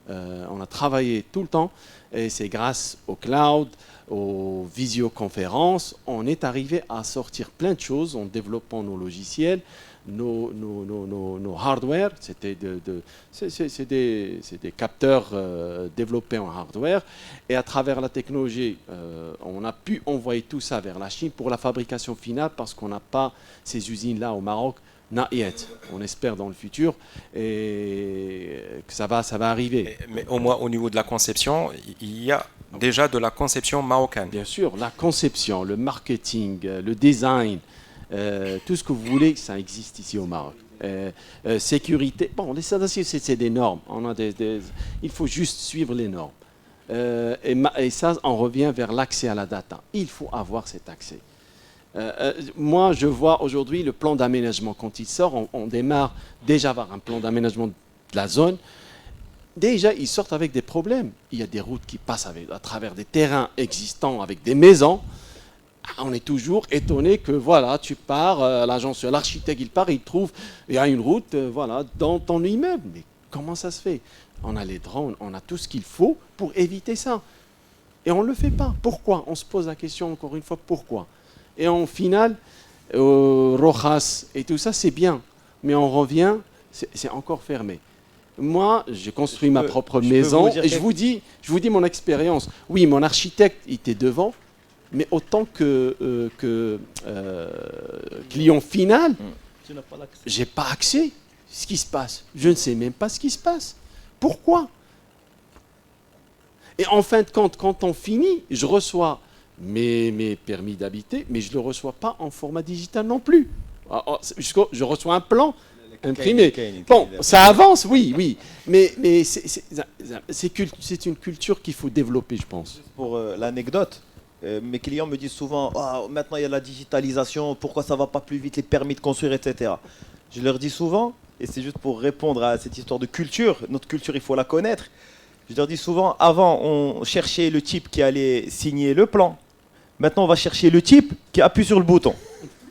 On a travaillé tout le temps. Et c'est grâce au cloud, aux visioconférences, on est arrivé à sortir plein de choses en développant nos logiciels, nos hardware. C'est des capteurs développés en hardware. Et à travers la technologie, on a pu envoyer tout ça vers la Chine pour la fabrication finale parce qu'on n'a pas ces usines-là au Maroc. Not yet. On espère dans le futur et que ça va arriver. Mais au moins au niveau de la conception, il y a déjà de la conception marocaine. Bien sûr, la conception, le marketing, le design, tout ce que vous voulez, ça existe ici au Maroc. Sécurité, bon, les standards, c'est des normes. Il faut juste suivre les normes. Et ça, on revient vers l'accès à la data. Il faut avoir cet accès. Moi, je vois aujourd'hui le plan d'aménagement. Quand il sort, on démarre déjà par un plan d'aménagement de la zone. Déjà, ils sortent avec des problèmes. Il y a des routes qui passent à travers des terrains existants avec des maisons. On est toujours étonné que, voilà, tu pars, l'agence, l'architecte, il trouve, il y a une route, voilà, dans ton immeuble. Mais comment ça se fait? On a les drones, on a tout ce qu'il faut pour éviter ça. Et on ne le fait pas. Pourquoi? On se pose la question, encore une fois, pourquoi? Et en finale, Rojas et tout ça, c'est bien. Mais on revient, c'est encore fermé. Moi, j'ai construit ma propre maison et je vous dis mon expérience. Oui, mon architecte était devant, mais autant que client final, j'ai pas accès à ce qui se passe. Je ne sais même pas ce qui se passe. Pourquoi? Et en fin de compte, quand on finit, je reçois mes permis d'habiter, mais je ne le reçois pas en format digital non plus. Je reçois un plan imprimé. Bon, ça avance, oui. Mais c'est une culture qu'il faut développer, je pense. Pour l'anecdote, mes clients me disent souvent maintenant il y a la digitalisation, pourquoi ça ne va pas plus vite, les permis de construire, etc. Je leur dis souvent, et c'est juste pour répondre à cette histoire de culture, notre culture, il faut la connaître. Je leur dis souvent, avant, on cherchait le type qui allait signer le plan. Maintenant, on va chercher le type qui appuie sur le bouton.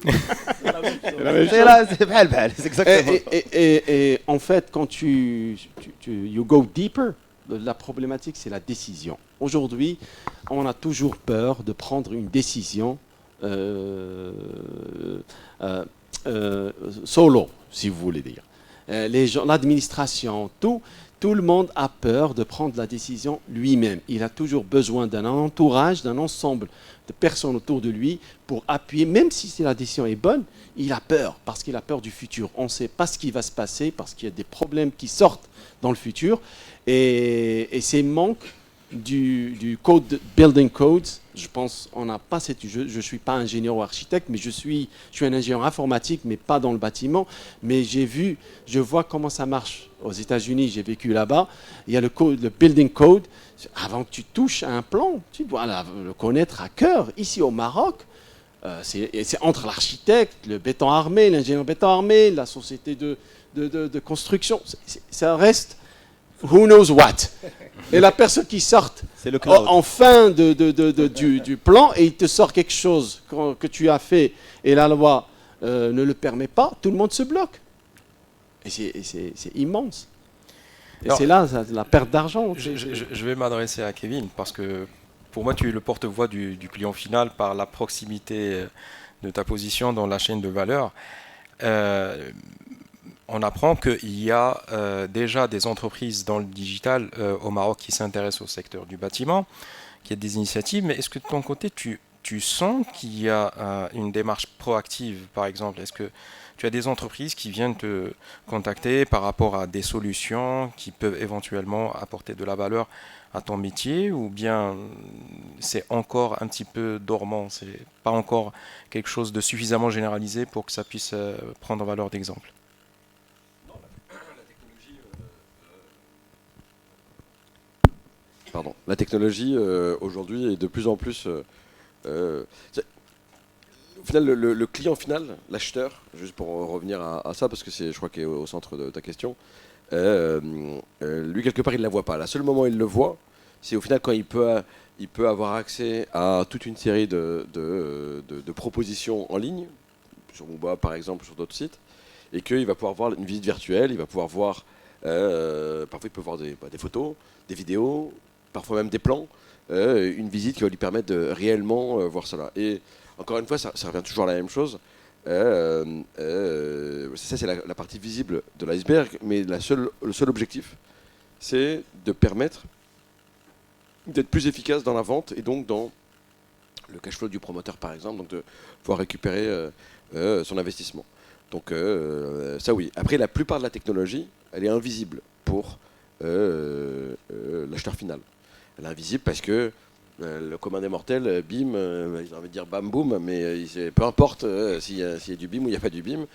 C'est exactement. Et en fait, quand you go deeper, la problématique, c'est la décision. Aujourd'hui, on a toujours peur de prendre une décision solo, si vous voulez dire. Les gens, l'administration, tout le monde a peur de prendre la décision lui-même. Il a toujours besoin d'un entourage, d'un ensemble de personnes autour de lui pour appuyer. Même si la décision est bonne, il a peur parce qu'il a peur du futur. On ne sait pas ce qui va se passer parce qu'il y a des problèmes qui sortent dans le futur. Et ces manques du code, building codes, je pense, on n'a pas cette. Je suis pas ingénieur ou architecte, mais je suis un ingénieur informatique, mais pas dans le bâtiment. Mais je vois comment ça marche aux États-Unis. J'ai vécu là-bas. Il y a le building code. Avant que tu touches à un plan, tu dois le connaître à cœur. Ici au Maroc, c'est entre l'architecte, le béton armé, l'ingénieur béton armé, la société de construction. Ça reste who knows what. Et la personne qui sort en fin du plan et il te sort quelque chose que tu as fait et la loi ne le permet pas, tout le monde se bloque. Et c'est immense. Et c'est là la perte d'argent. Je vais m'adresser à Kevin parce que pour moi, tu es le porte-voix du client final par la proximité de ta position dans la chaîne de valeur. On apprend qu'il y a déjà des entreprises dans le digital au Maroc qui s'intéressent au secteur du bâtiment, qui a des initiatives. Mais est-ce que de ton côté, tu tu sens qu'il y a une démarche proactive, par exemple? Est-ce que tu as des entreprises qui viennent te contacter par rapport à des solutions qui peuvent éventuellement apporter de la valeur à ton métier, ou bien c'est encore un petit peu dormant, c'est pas encore quelque chose de suffisamment généralisé pour que ça puisse prendre valeur d'exemple? Pardon. La technologie aujourd'hui est de plus en plus. Au final, le client final, l'acheteur, juste pour revenir à ça, parce que c'est, je crois, qu'il est au centre de ta question, lui, quelque part, il ne la voit pas. Le seul moment où il le voit, c'est au final quand il peut avoir accès à toute une série de propositions en ligne, sur Mooba par exemple, sur d'autres sites, et qu'il va pouvoir voir une visite virtuelle, il va pouvoir voir, parfois il peut voir des photos, des vidéos, parfois même des plans, une visite qui va lui permettre de réellement voir cela. Et encore une fois, ça revient toujours à la même chose. Ça, c'est la partie visible de l'iceberg, mais le seul objectif, c'est de permettre d'être plus efficace dans la vente et donc dans le cash flow du promoteur, par exemple, donc de pouvoir récupérer son investissement. Donc ça, oui. Après, la plupart de la technologie, elle est invisible pour l'acheteur final. Elle est invisible parce que le commun des mortels, BIM, ils ont envie de dire bam boum, mais peu importe s'il y a du BIM ou il n'y a pas du BIM.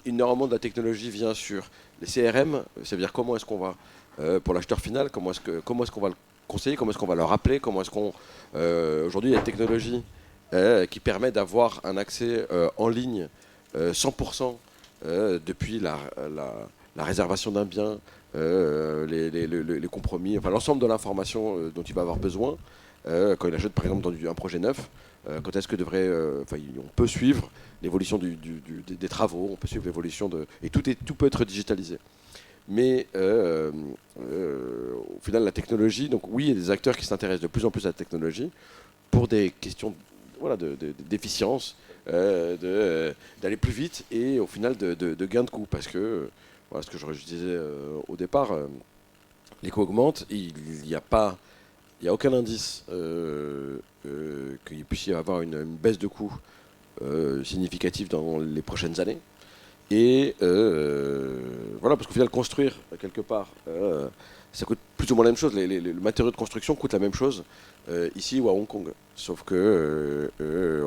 Énormément de la technologie vient sur les CRM, c'est-à-dire comment est-ce qu'on va, pour l'acheteur final, comment est-ce qu'on va le conseiller, comment est-ce qu'on va le rappeler, comment est-ce qu'on... aujourd'hui, il y a une technologie qui permet d'avoir un accès en ligne 100% depuis la réservation d'un bien, les compromis, enfin l'ensemble de l'information dont il va avoir besoin quand il achète par exemple dans un projet neuf. Quand est-ce que on peut suivre l'évolution des travaux, on peut suivre l'évolution et tout peut être digitalisé. Mais au final, la technologie, donc oui, il y a des acteurs qui s'intéressent de plus en plus à la technologie pour des questions d'efficience, d'aller plus vite et au final de gain de coût, parce que voilà ce que je disais au départ, les coûts augmentent, il n'y a aucun indice qu'il puisse y avoir une baisse de coûts significative dans les prochaines années. Et voilà, parce qu'au final, construire quelque part, ça coûte plus ou moins la même chose. Le matériau de construction coûte la même chose ici ou à Hong Kong. Sauf que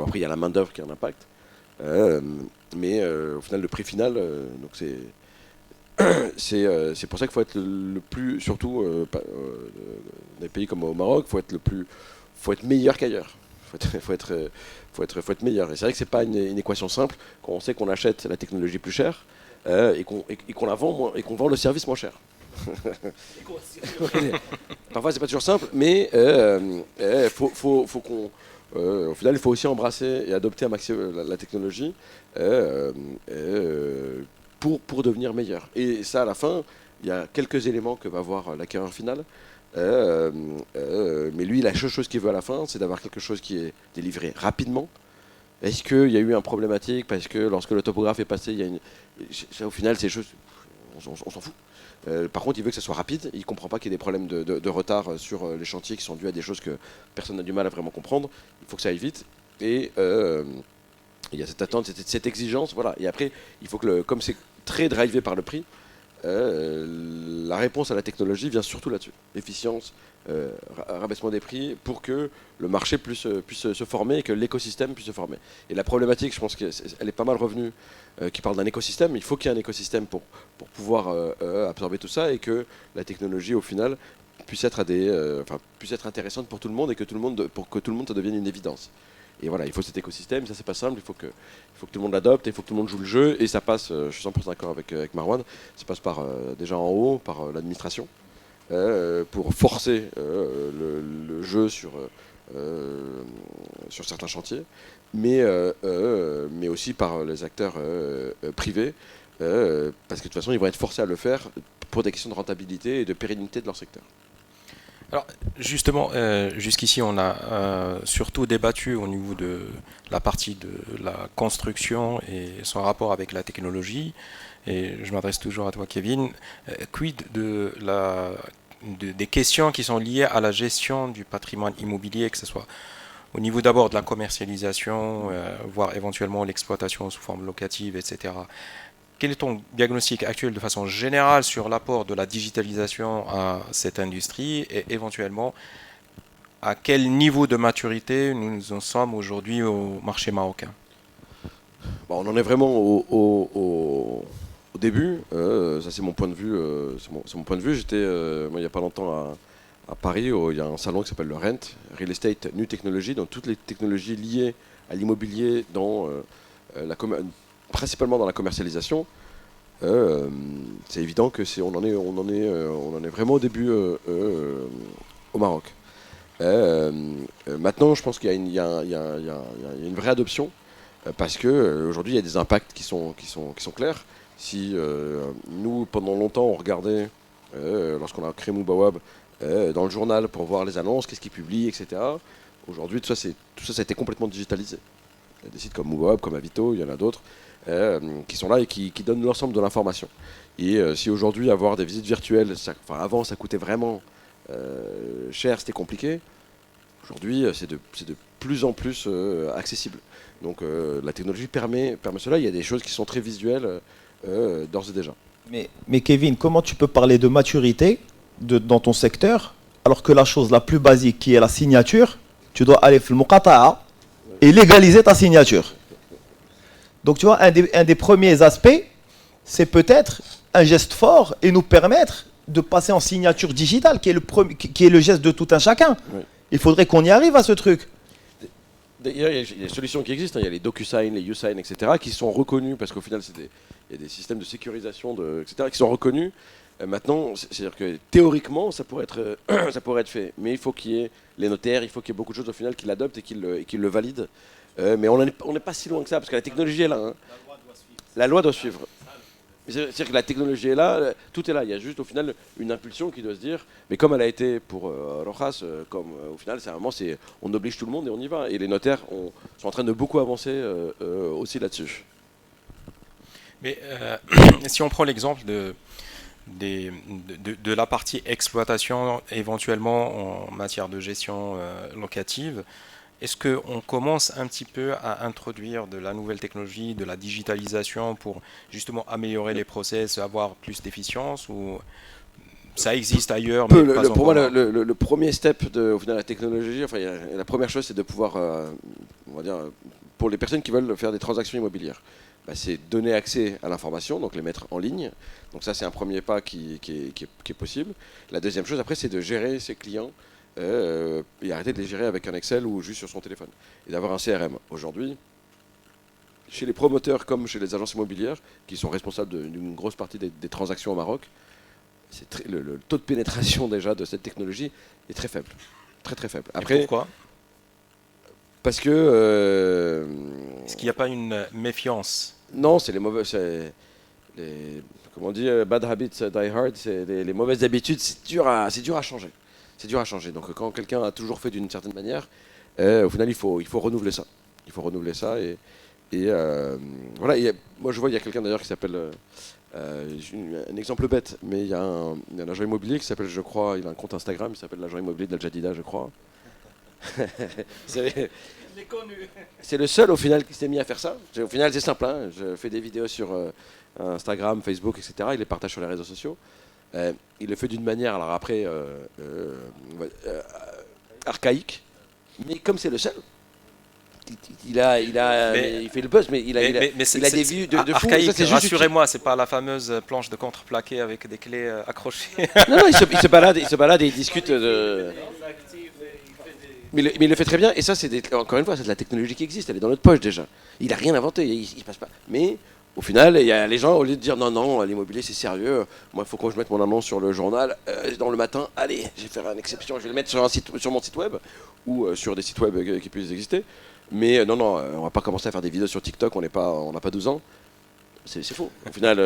après, il y a la main-d'œuvre qui a un impact. Mais au final, le prix final, donc c'est pour ça qu'il faut être le plus, surtout dans des pays comme au Maroc, faut être meilleur qu'ailleurs. Faut être meilleur. Et c'est vrai que c'est pas une équation simple quand on sait qu'on achète la technologie plus chère et qu'on la vend moins, et qu'on vend le service moins cher. Parfois c'est pas toujours simple, mais faut qu'on au final, il faut aussi embrasser et adopter un maximum la technologie pour devenir meilleur. Et ça, à la fin, il y a quelques éléments que va voir l'acquéreur final. Mais lui, la seule chose qu'il veut à la fin, c'est d'avoir quelque chose qui est délivré rapidement. Est-ce qu'il y a eu un problématique parce que lorsque le topographe est passé, il y a au final, ces choses, on s'en fout. Par contre, il veut que ça soit rapide. Il ne comprend pas qu'il y ait des problèmes de retard sur les chantiers qui sont dus à des choses que personne n'a du mal à vraiment comprendre. Il faut que ça aille vite. Et il y a cette attente, cette exigence. Voilà. Et après, il faut que, comme c'est très drivé par le prix, la réponse à la technologie vient surtout là-dessus. Efficience, rabaissement des prix, pour que le marché puisse se former et que l'écosystème puisse se former. Et la problématique, je pense qu'elle est pas mal revenue, qui parle d'un écosystème. Il faut qu'il y ait un écosystème pour pouvoir absorber tout ça et que la technologie, au final, puisse être intéressante pour tout le monde et pour que tout le monde ça devienne une évidence. Et voilà, il faut cet écosystème, ça c'est pas simple, il faut que tout le monde l'adopte, il faut que tout le monde joue le jeu, et ça passe, je suis 100% d'accord avec Marwan, ça passe par déjà en haut, par l'administration, pour forcer le jeu sur certains chantiers, mais aussi par les acteurs privés, parce que de toute façon ils vont être forcés à le faire pour des questions de rentabilité et de pérennité de leur secteur. Alors justement, jusqu'ici on a surtout débattu au niveau de la partie de la construction et son rapport avec la technologie, et je m'adresse toujours à toi Kevin, quid des questions qui sont liées à la gestion du patrimoine immobilier, que ce soit au niveau d'abord de la commercialisation, voire éventuellement l'exploitation sous forme locative, etc. Quel est ton diagnostic actuel de façon générale sur l'apport de la digitalisation à cette industrie et éventuellement à quel niveau de maturité nous en sommes aujourd'hui au marché marocain? Bon, on en est vraiment au début. Ça, c'est mon point de vue. C'est mon point de vue. J'étais, moi, il n'y a pas longtemps à Paris, où il y a un salon qui s'appelle le RENT, Real Estate New Technology, dans toutes les technologies liées à l'immobilier, principalement dans la commercialisation. C'est évident que on en est vraiment au début au Maroc. Maintenant, je pense qu'il y a une vraie adoption parce que aujourd'hui, il y a des impacts qui sont clairs. Si nous, pendant longtemps, on regardait, lorsqu'on a créé Moubawab, dans le journal pour voir les annonces, qu'est-ce qu'ils publient, etc. Aujourd'hui, tout ça, ça a été complètement digitalisé. Il y a des sites comme Moubawab, comme Avito, il y en a d'autres, qui sont là et qui donnent l'ensemble de l'information. Et si aujourd'hui, avoir des visites virtuelles, avant, ça coûtait vraiment cher, c'était compliqué. Aujourd'hui, c'est de plus en plus accessible. Donc la technologie permet cela. Il y a des choses qui sont très visuelles d'ores et déjà. Mais Kevin, comment tu peux parler de maturité dans ton secteur alors que la chose la plus basique qui est la signature, tu dois aller faire le muqata'a et légaliser ta signature. Donc tu vois, un des premiers aspects, c'est peut-être un geste fort et nous permettre de passer en signature digitale, qui est le geste de tout un chacun. Oui. Il faudrait qu'on y arrive à ce truc. D'ailleurs, il y a des solutions qui existent, il y a les DocuSign, les YouSign, etc., qui sont reconnus, parce qu'au final, il y a des systèmes de sécurisation, etc., qui sont reconnus. Maintenant, c'est-à-dire que théoriquement, ça pourrait être fait, mais il faut qu'il y ait les notaires, il faut qu'il y ait beaucoup de choses au final qui l'adoptent et qui le valident. Mais on n'est pas si loin que ça, parce que la technologie est là. Hein. La loi doit suivre. C'est-à-dire que la technologie est là, tout est là. Il y a juste au final une impulsion qui doit se dire, mais comme elle a été pour Rojas, au final, c'est un moment, on oblige tout le monde et on y va. Et les notaires sont en train de beaucoup avancer aussi là-dessus. Mais si on prend l'exemple de la partie exploitation, éventuellement en matière de gestion locative, est-ce qu'on commence un petit peu à introduire de la nouvelle technologie, de la digitalisation pour justement améliorer les process, avoir plus d'efficience, ou ça existe ailleurs mais pas pour moi, encore? le premier step au final, la technologie, la première chose, c'est de pouvoir, on va dire, pour les personnes qui veulent faire des transactions immobilières, c'est donner accès à l'information, donc les mettre en ligne. Donc ça, c'est un premier pas qui est possible. La deuxième chose, après, c'est de gérer ses clients et arrêter de les gérer avec un Excel ou juste sur son téléphone. Et d'avoir un CRM. Aujourd'hui, chez les promoteurs comme chez les agences immobilières, qui sont responsables d'une grosse partie des transactions au Maroc, le taux de pénétration déjà de cette technologie est très faible. Très très faible. Après, pourquoi? Parce que... Est-ce qu'il n'y a pas une méfiance? Non, c'est les mauvais... Comment on dit, bad habits die hard, c'est les mauvaises habitudes, c'est dur à changer. C'est dur à changer. Donc quand quelqu'un a toujours fait d'une certaine manière, au final il faut renouveler ça. Il faut renouveler ça et voilà. Moi je vois il y a quelqu'un d'ailleurs qui s'appelle un exemple bête, mais il y a un agent immobilier qui s'appelle, je crois, il a un compte Instagram, il s'appelle l'agent immobilier d'Al Jadida, je crois. C'est le seul au final qui s'est mis à faire ça. Au final c'est simple, hein. Je fais des vidéos sur Instagram, Facebook, etc. Il les partage sur les réseaux sociaux. Il le fait d'une manière, alors après, archaïque, mais comme c'est le seul, il fait le buzz, mais il a des vues de fou. Archaïque, rassurez-moi, c'est pas la fameuse planche de contreplaqué avec des clés accrochées. Non, il se balade et il discute de... Mais il le fait très bien, et ça, encore une fois, c'est de la technologie qui existe, elle est dans notre poche déjà. Il n'a rien inventé, il passe pas. Mais au final, il y a les gens, au lieu de dire non, l'immobilier c'est sérieux, moi il faut que je mette mon annonce sur le journal, dans le matin, allez, je vais faire une exception, je vais le mettre sur mon site web, ou sur des sites web qui puissent exister. Mais non, on va pas commencer à faire des vidéos sur TikTok, on n'a pas 12 ans. C'est faux. Au final,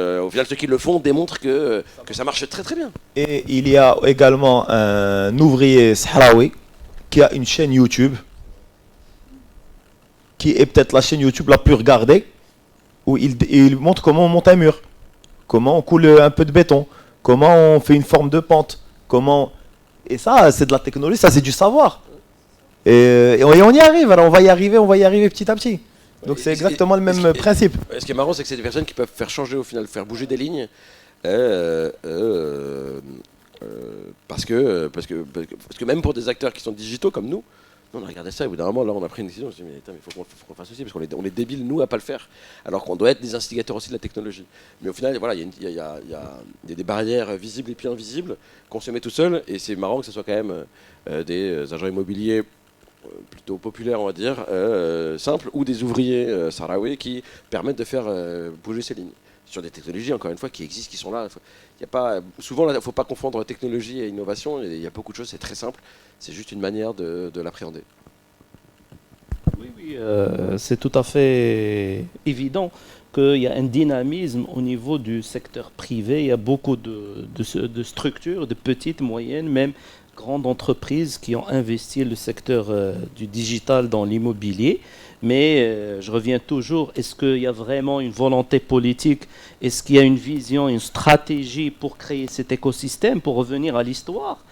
ceux qui le font démontrent que ça marche très très bien. Et il y a également un ouvrier sahraoui qui a une chaîne YouTube, qui est peut-être la chaîne YouTube la plus regardée, où il montre comment on monte un mur, comment on coule un peu de béton, comment on fait une forme de pente, et ça c'est de la technologie, ça c'est du savoir. Et on y arrive, alors on va y arriver petit à petit. Donc c'est exactement le même principe. Ce qui est marrant, c'est que c'est des personnes qui peuvent faire changer au final, faire bouger des lignes. Parce que même pour des acteurs qui sont digitaux comme nous, on a regardé ça et au bout d'un moment, là, on a pris une décision. On s'est dit, mais il faut qu'on fasse aussi, parce qu'on est débiles, nous, à pas le faire. Alors qu'on doit être des instigateurs aussi de la technologie. Mais au final, voilà, il y a des barrières visibles et puis invisibles qu'on se met tout seul. Et c'est marrant que ce soit quand même des agents immobiliers plutôt populaires, on va dire, simples, ou des ouvriers sahraouis qui permettent de faire bouger ces lignes. Sur des technologies, encore une fois, qui existent, qui sont là. Souvent, il ne faut pas confondre technologie et innovation. Il y a beaucoup de choses, c'est très simple. C'est juste une manière de l'appréhender. Oui, c'est tout à fait évident qu'il y a un dynamisme au niveau du secteur privé. Il y a beaucoup de structures, de petites, moyennes, même grandes entreprises qui ont investi le secteur du digital dans l'immobilier. Mais je reviens toujours, est-ce qu'il y a vraiment une volonté politique? Est-ce qu'il y a une vision, une stratégie pour créer cet écosystème? Pour revenir à l'histoire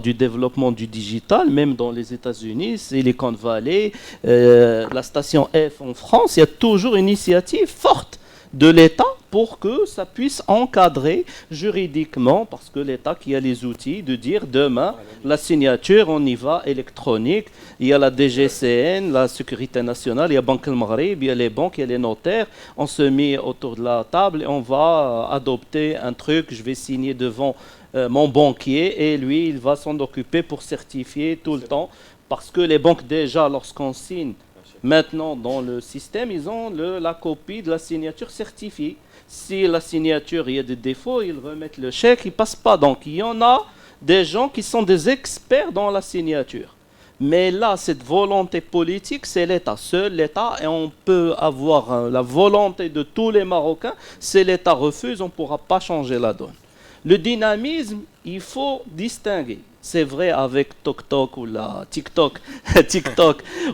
du développement du digital, même dans les États-Unis, Silicon Valley, la station F en France, il y a toujours une initiative forte de l'État pour que ça puisse encadrer juridiquement, parce que l'État qui a les outils de dire demain, la signature, on y va, électronique, il y a la DGCN, la Sécurité nationale, il y a Banque al-Maghrib, il y a les banques, il y a les notaires, on se met autour de la table et on va adopter un truc, je vais signer devant mon banquier et lui, il va s'en occuper pour certifier tout le temps, parce que les banques déjà, lorsqu'on signe, maintenant, dans le système, ils ont la copie de la signature certifiée. Si la signature, il y a des défauts, ils remettent le chèque, il ne passe pas. Donc, il y en a des gens qui sont des experts dans la signature. Mais là, cette volonté politique, c'est l'État. Seul l'État, et on peut avoir la volonté de tous les Marocains. Si l'État refuse, on ne pourra pas changer la donne. Le dynamisme, il faut distinguer. C'est vrai avec TikTok ou TikTok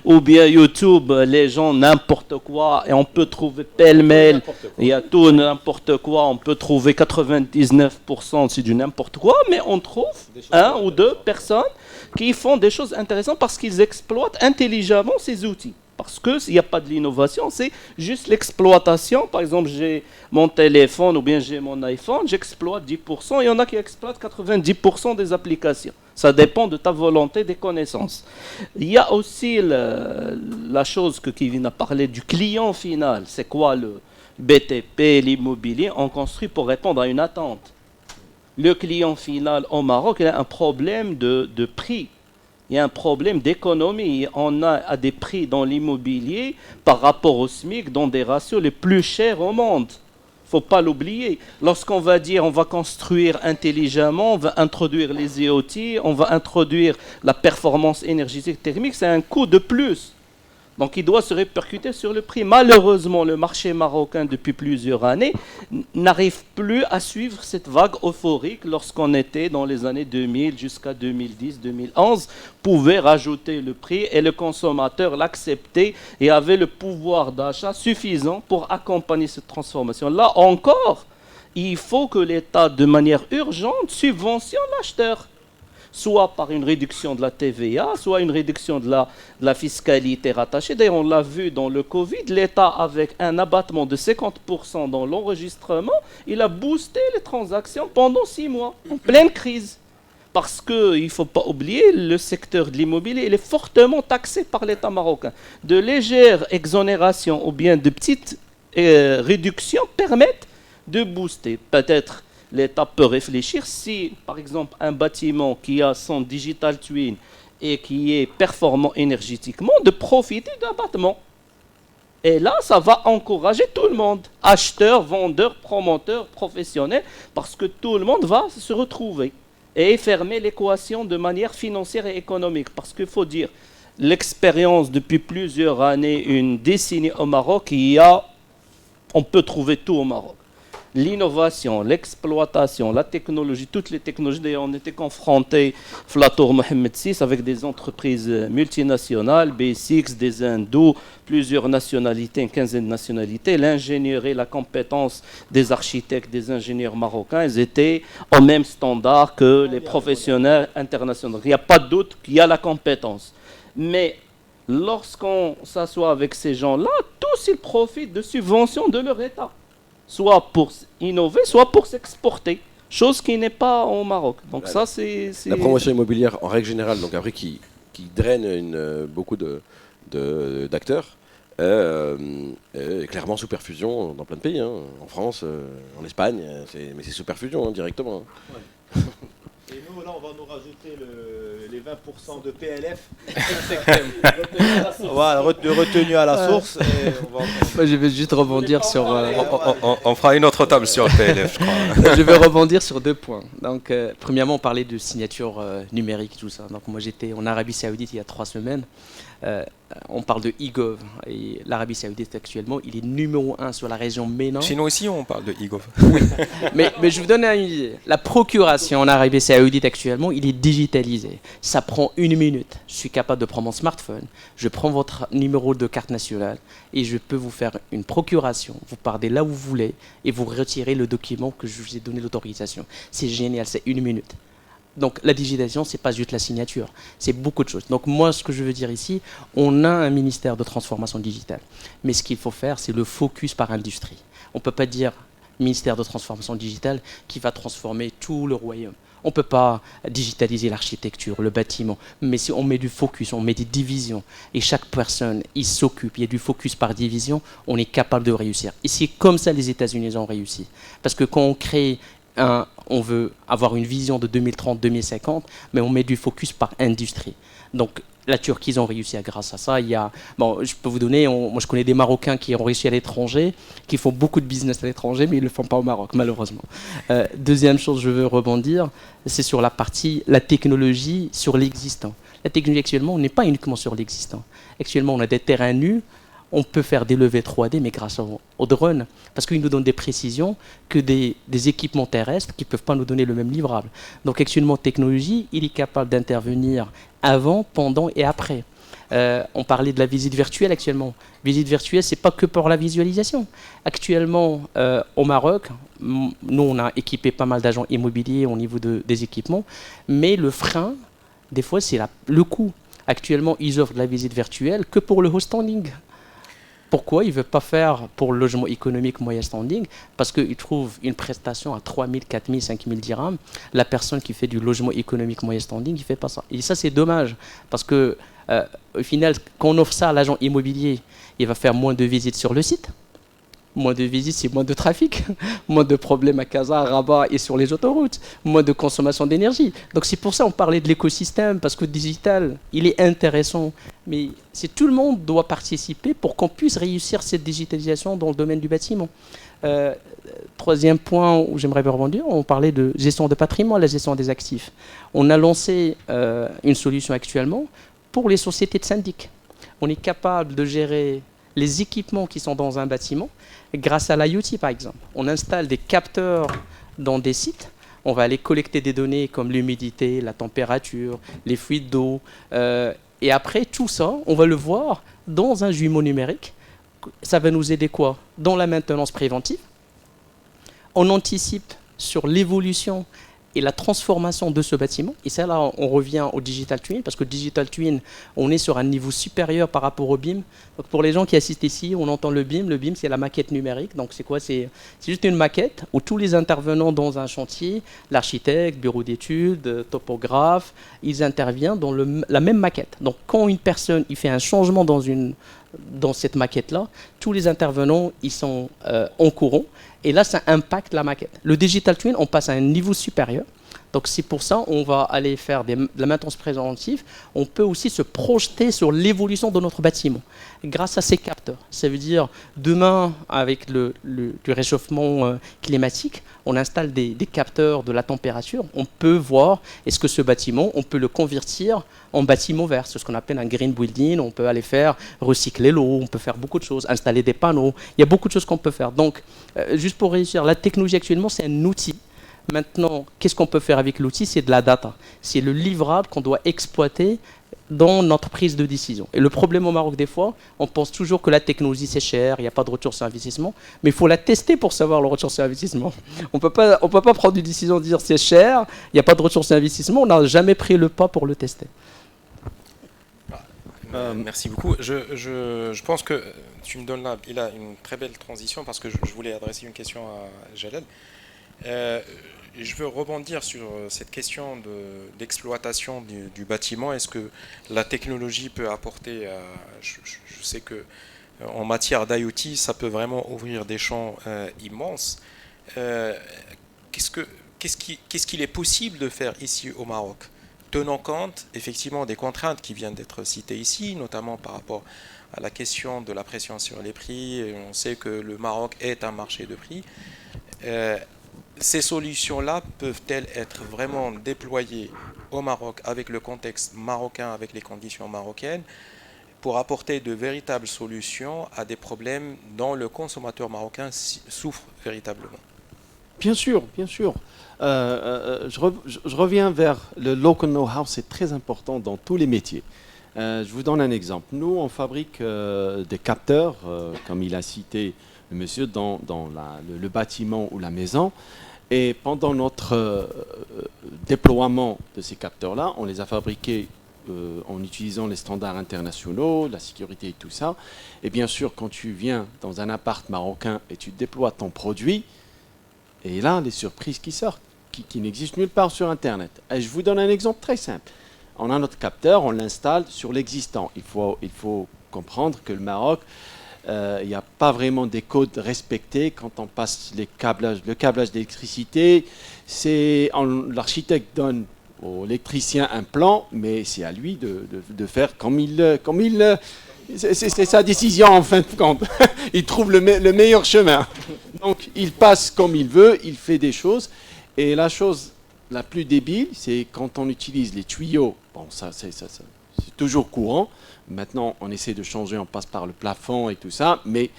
ou bien YouTube, les gens n'importe quoi et on peut trouver pêle-mêle, il y a tout n'importe quoi, on peut trouver 99% c'est du n'importe quoi, mais on trouve un ou deux personnes qui font des choses intéressantes parce qu'ils exploitent intelligemment ces outils. Parce qu'il n'y a pas de l'innovation, c'est juste l'exploitation. Par exemple, j'ai mon téléphone ou bien j'ai mon iPhone, j'exploite 10%, il y en a qui exploitent 90% des applications. Ça dépend de ta volonté, des connaissances. Il y a aussi la chose que Kevin a parlé du client final. C'est quoi le BTP, l'immobilier? On construit pour répondre à une attente. Le client final au Maroc, il a un problème de prix. Il y a un problème d'économie. On a à des prix dans l'immobilier par rapport au SMIC dans des ratios les plus chers au monde. Il ne faut pas l'oublier. Lorsqu'on va dire on va construire intelligemment, on va introduire les IoT, on va introduire la performance énergétique thermique, c'est un coût de plus. Donc il doit se répercuter sur le prix. Malheureusement, le marché marocain, depuis plusieurs années, n'arrive plus à suivre cette vague euphorique lorsqu'on était dans les années 2000 jusqu'à 2010-2011, pouvait rajouter le prix et le consommateur l'acceptait et avait le pouvoir d'achat suffisant pour accompagner cette transformation. Là encore, il faut que l'État, de manière urgente, subventionne l'acheteur. Soit par une réduction de la TVA, soit une réduction de la fiscalité rattachée. D'ailleurs, on l'a vu dans le Covid, l'État, avec un abattement de 50% dans l'enregistrement, il a boosté les transactions pendant 6 mois, en pleine crise. Parce qu'il ne faut pas oublier, le secteur de l'immobilier, il est fortement taxé par l'État marocain. De légères exonérations ou bien de petites réductions permettent de booster. Peut-être l'État peut réfléchir si, par exemple, un bâtiment qui a son digital twin et qui est performant énergétiquement, de profiter d'un bâtiment. Et là, ça va encourager tout le monde, acheteurs, vendeurs, promoteurs, professionnels, parce que tout le monde va se retrouver et fermer l'équation de manière financière et économique. Parce qu'il faut dire, l'expérience depuis plusieurs années, une décennie au Maroc, on peut trouver tout au Maroc. L'innovation, l'exploitation, la technologie, toutes les technologies. D'ailleurs, on était confrontés, Flatour Mohamed VI, avec des entreprises multinationales, B6, des hindous, plusieurs nationalités, une quinzaine de nationalités. L'ingénierie, la compétence des architectes, des ingénieurs marocains, ils étaient au même standard que les professionnels internationaux. Il n'y a pas de doute qu'il y a la compétence. Mais lorsqu'on s'assoit avec ces gens-là, tous ils profitent de subventions de leur État, soit pour innover, soit pour s'exporter, chose qui n'est pas au Maroc. Donc ça, c'est... La promotion immobilière, en règle générale, donc après qui draine beaucoup d'acteurs, est clairement sous perfusion dans plein de pays, hein. En France, en Espagne, mais c'est sous perfusion directement. Hein. Et nous, là, on va nous rajouter les 20% de PLF. Voilà, retenu à la source. Et on va... Moi, je vais juste rebondir sur... On fera une autre table sur le PLF, je crois. Je vais rebondir sur 2 points. Donc, premièrement, on parlait de signature numérique, tout ça. Donc, moi, j'étais en Arabie Saoudite il y a 3 semaines. On parle de e-gov. Et l'Arabie Saoudite, actuellement, il est numéro 1 sur la région MENA. Chez nous aussi, on parle de e-gov. Mais je vous donne une idée. La procuration en Arabie Saoudite, actuellement, il est digitalisé. Ça prend 1 minute. Je suis capable de prendre mon smartphone. Je prends votre numéro de carte nationale et je peux vous faire une procuration. Vous partez là où vous voulez et vous retirez le document que je vous ai donné l'autorisation. C'est génial, c'est 1 minute. Donc la digitalisation, c'est pas juste la signature, c'est beaucoup de choses. Donc moi, ce que je veux dire ici, on a un ministère de transformation digitale. Mais ce qu'il faut faire, c'est le focus par industrie. On ne peut pas dire ministère de transformation digitale qui va transformer tout le royaume. On ne peut pas digitaliser l'architecture, le bâtiment, mais si on met du focus, on met des divisions, et chaque personne, il s'occupe, il y a du focus par division, on est capable de réussir. Et c'est comme ça les États-Unis ont réussi. Parce que quand on crée on veut avoir une vision de 2030-2050, mais on met du focus par industrie. Donc la Turquie, ils ont réussi grâce à ça. Je peux vous donner, moi je connais des Marocains qui ont réussi à l'étranger, qui font beaucoup de business à l'étranger, mais ils ne le font pas au Maroc, malheureusement. Deuxième chose, je veux rebondir, c'est sur la technologie sur l'existant. La technologie actuellement, on n'est pas uniquement sur l'existant. Actuellement, on a des terrains nus. On peut faire des levées 3D, mais grâce au drone, parce qu'ils nous donnent des précisions que des équipements terrestres qui ne peuvent pas nous donner le même livrable. Donc actuellement, technologie, il est capable d'intervenir avant, pendant et après. On parlait de la visite virtuelle actuellement. Visite virtuelle, ce n'est pas que pour la visualisation. Actuellement, au Maroc, nous, on a équipé pas mal d'agents immobiliers au niveau des équipements, mais le frein, des fois, c'est le coût. Actuellement, ils offrent de la visite virtuelle que pour le host standing. Pourquoi ils ne veulent pas faire pour le logement économique moyen standing? Parce qu'ils trouvent une prestation à 3 000, 4 000, 5 000 dirhams. La personne qui fait du logement économique moyen standing, il ne fait pas ça. Et ça, c'est dommage. Parce que, au final, quand on offre ça à l'agent immobilier, il va faire moins de visites sur le site. Moins de visites, c'est moins de trafic, moins de problèmes à Casa, à Rabat et sur les autoroutes, moins de consommation d'énergie. Donc c'est pour ça qu'on parlait de l'écosystème, parce que le digital, il est intéressant. Mais tout le monde doit participer pour qu'on puisse réussir cette digitalisation dans le domaine du bâtiment. Troisième point où j'aimerais rebondir, on parlait de gestion de patrimoine, la gestion des actifs. On a lancé une solution actuellement pour les sociétés de syndic. On est capable de gérer les équipements qui sont dans un bâtiment grâce à l'IoT, par exemple. On installe des capteurs dans des sites. On va aller collecter des données comme l'humidité, la température, les fuites d'eau. Et après, tout ça, on va le voir dans un jumeau numérique. Ça va nous aider quoi? Dans la maintenance préventive. On anticipe sur l'évolution et la transformation de ce bâtiment. Et ça, là, on revient au Digital Twin, parce que Digital Twin, on est sur un niveau supérieur par rapport au BIM. Donc pour les gens qui assistent ici, on entend le BIM. Le BIM, c'est la maquette numérique. Donc c'est quoi? C'est juste une maquette où tous les intervenants dans un chantier, l'architecte, bureau d'études, topographe, ils interviennent dans la même maquette. Donc quand une personne il fait un changement dans cette maquette-là, tous les intervenants, ils sont en courant. Et là, ça impacte la maquette. Le Digital Twin, on passe à un niveau supérieur. Donc c'est pour ça qu'on va aller faire de la maintenance préventive. On peut aussi se projeter sur l'évolution de notre bâtiment grâce à ces capteurs. Ça veut dire, demain, avec le réchauffement climatique, on installe des capteurs de la température. On peut voir, est-ce que ce bâtiment, on peut le convertir en bâtiment vert. C'est ce qu'on appelle un green building. On peut aller faire recycler l'eau, on peut faire beaucoup de choses, installer des panneaux. Il y a beaucoup de choses qu'on peut faire. Donc, juste pour réussir, la technologie actuellement, c'est un outil. Maintenant, qu'est-ce qu'on peut faire avec l'outil? C'est de la data. C'est le livrable qu'on doit exploiter dans notre prise de décision. Et le problème au Maroc, des fois, on pense toujours que la technologie, c'est cher, il n'y a pas de retour sur investissement, mais il faut la tester pour savoir le retour sur investissement. On peut pas prendre une décision de dire c'est cher, il n'y a pas de retour sur investissement, on n'a jamais pris le pas pour le tester. Merci beaucoup. Je pense que tu me donnes là, il a une très belle transition parce que je voulais adresser une question à Jalal. Je veux rebondir sur cette question d'exploitation du bâtiment. Est-ce que la technologie peut apporter, je sais que en matière d'IoT, ça peut vraiment ouvrir des champs immenses. Qu'est-ce qu'il est possible de faire ici au Maroc, tenant compte effectivement des contraintes qui viennent d'être citées ici, notamment par rapport à la question de la pression sur les prix. Et on sait que le Maroc est un marché de prix. Ces solutions-là peuvent-elles être vraiment déployées au Maroc avec le contexte marocain, avec les conditions marocaines, pour apporter de véritables solutions à des problèmes dont le consommateur marocain souffre véritablement? Bien sûr, bien sûr. Je reviens vers le local know-how, c'est très important dans tous les métiers. Je vous donne un exemple. Nous, on fabrique des capteurs, comme il a cité le monsieur, dans le bâtiment ou la maison. Et pendant notre déploiement de ces capteurs-là, on les a fabriqués en utilisant les standards internationaux, la sécurité et tout ça. Et bien sûr, quand tu viens dans un appart marocain et tu déploies ton produit, et là, les surprises qui sortent, qui n'existent nulle part sur Internet. Et je vous donne un exemple très simple. On a notre capteur, on l'installe sur l'existant. Il faut comprendre que le Maroc, il n'y a pas vraiment des codes respectés quand on passe le câblage d'électricité. L'architecte donne au électricien un plan, mais c'est à lui de faire comme il c'est sa décision en fin de compte. Il trouve le meilleur chemin. Donc il passe comme il veut, il fait des choses. Et la chose la plus débile, c'est quand on utilise les tuyaux. Bon, ça c'est toujours courant. Maintenant, on essaie de changer, on passe par le plafond et tout ça. Mais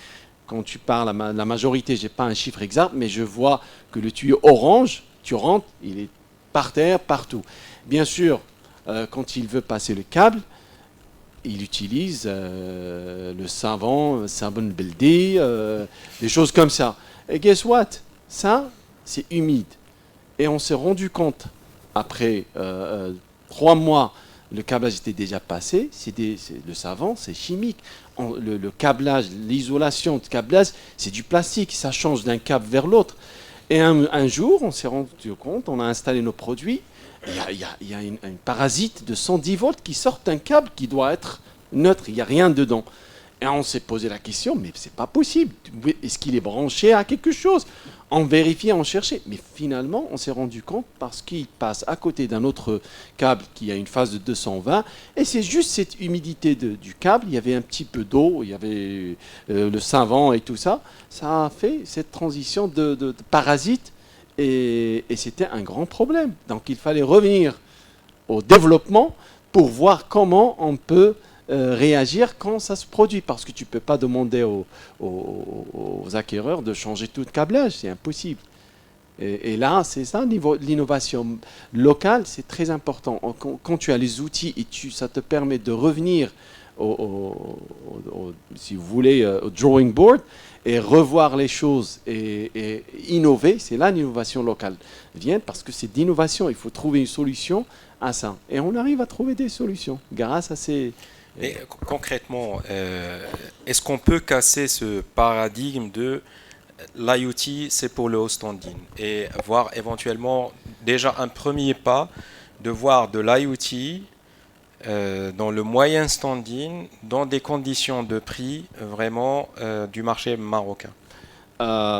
quand tu parles, la majorité, je n'ai pas un chiffre exact, mais je vois que le tuyau orange, tu rentres, il est par terre, partout. Bien sûr, quand il veut passer le câble, il utilise le savon beldi, des choses comme ça. Et guess what? Ça, c'est humide. Et on s'est rendu compte, après 3 mois, le câblage était déjà passé. Le savon, c'est chimique. Le câblage, l'isolation de câblage, c'est du plastique. Ça change d'un câble vers l'autre. Et un jour, on s'est rendu compte, on a installé nos produits. Il y a une parasite de 110 volts qui sort d'un câble qui doit être neutre. Il n'y a rien dedans. Et on s'est posé la question, mais c'est pas possible. Est-ce qu'il est branché à quelque chose? On vérifiait, on cherchait. Mais finalement, on s'est rendu compte parce qu'il passe à côté d'un autre câble qui a une phase de 220. Et c'est juste cette humidité du câble. Il y avait un petit peu d'eau, il y avait le savon et tout ça. Ça a fait cette transition de parasite. Et c'était un grand problème. Donc il fallait revenir au développement pour voir comment on peut réagir quand ça se produit. Parce que tu ne peux pas demander aux acquéreurs de changer tout le câblage, c'est impossible. Et là, c'est ça, l'innovation locale, c'est très important. Quand tu as les outils et ça te permet de revenir, si vous voulez, au drawing board, et revoir les choses et innover, c'est là l'innovation locale vient, parce que c'est d'innovation, il faut trouver une solution à ça. Et on arrive à trouver des solutions grâce à ces... Et concrètement, est-ce qu'on peut casser ce paradigme de l'IoT, c'est pour le haut standing, et voir éventuellement déjà un premier pas de voir de l'IoT dans le moyen standing, dans des conditions de prix vraiment du marché marocain?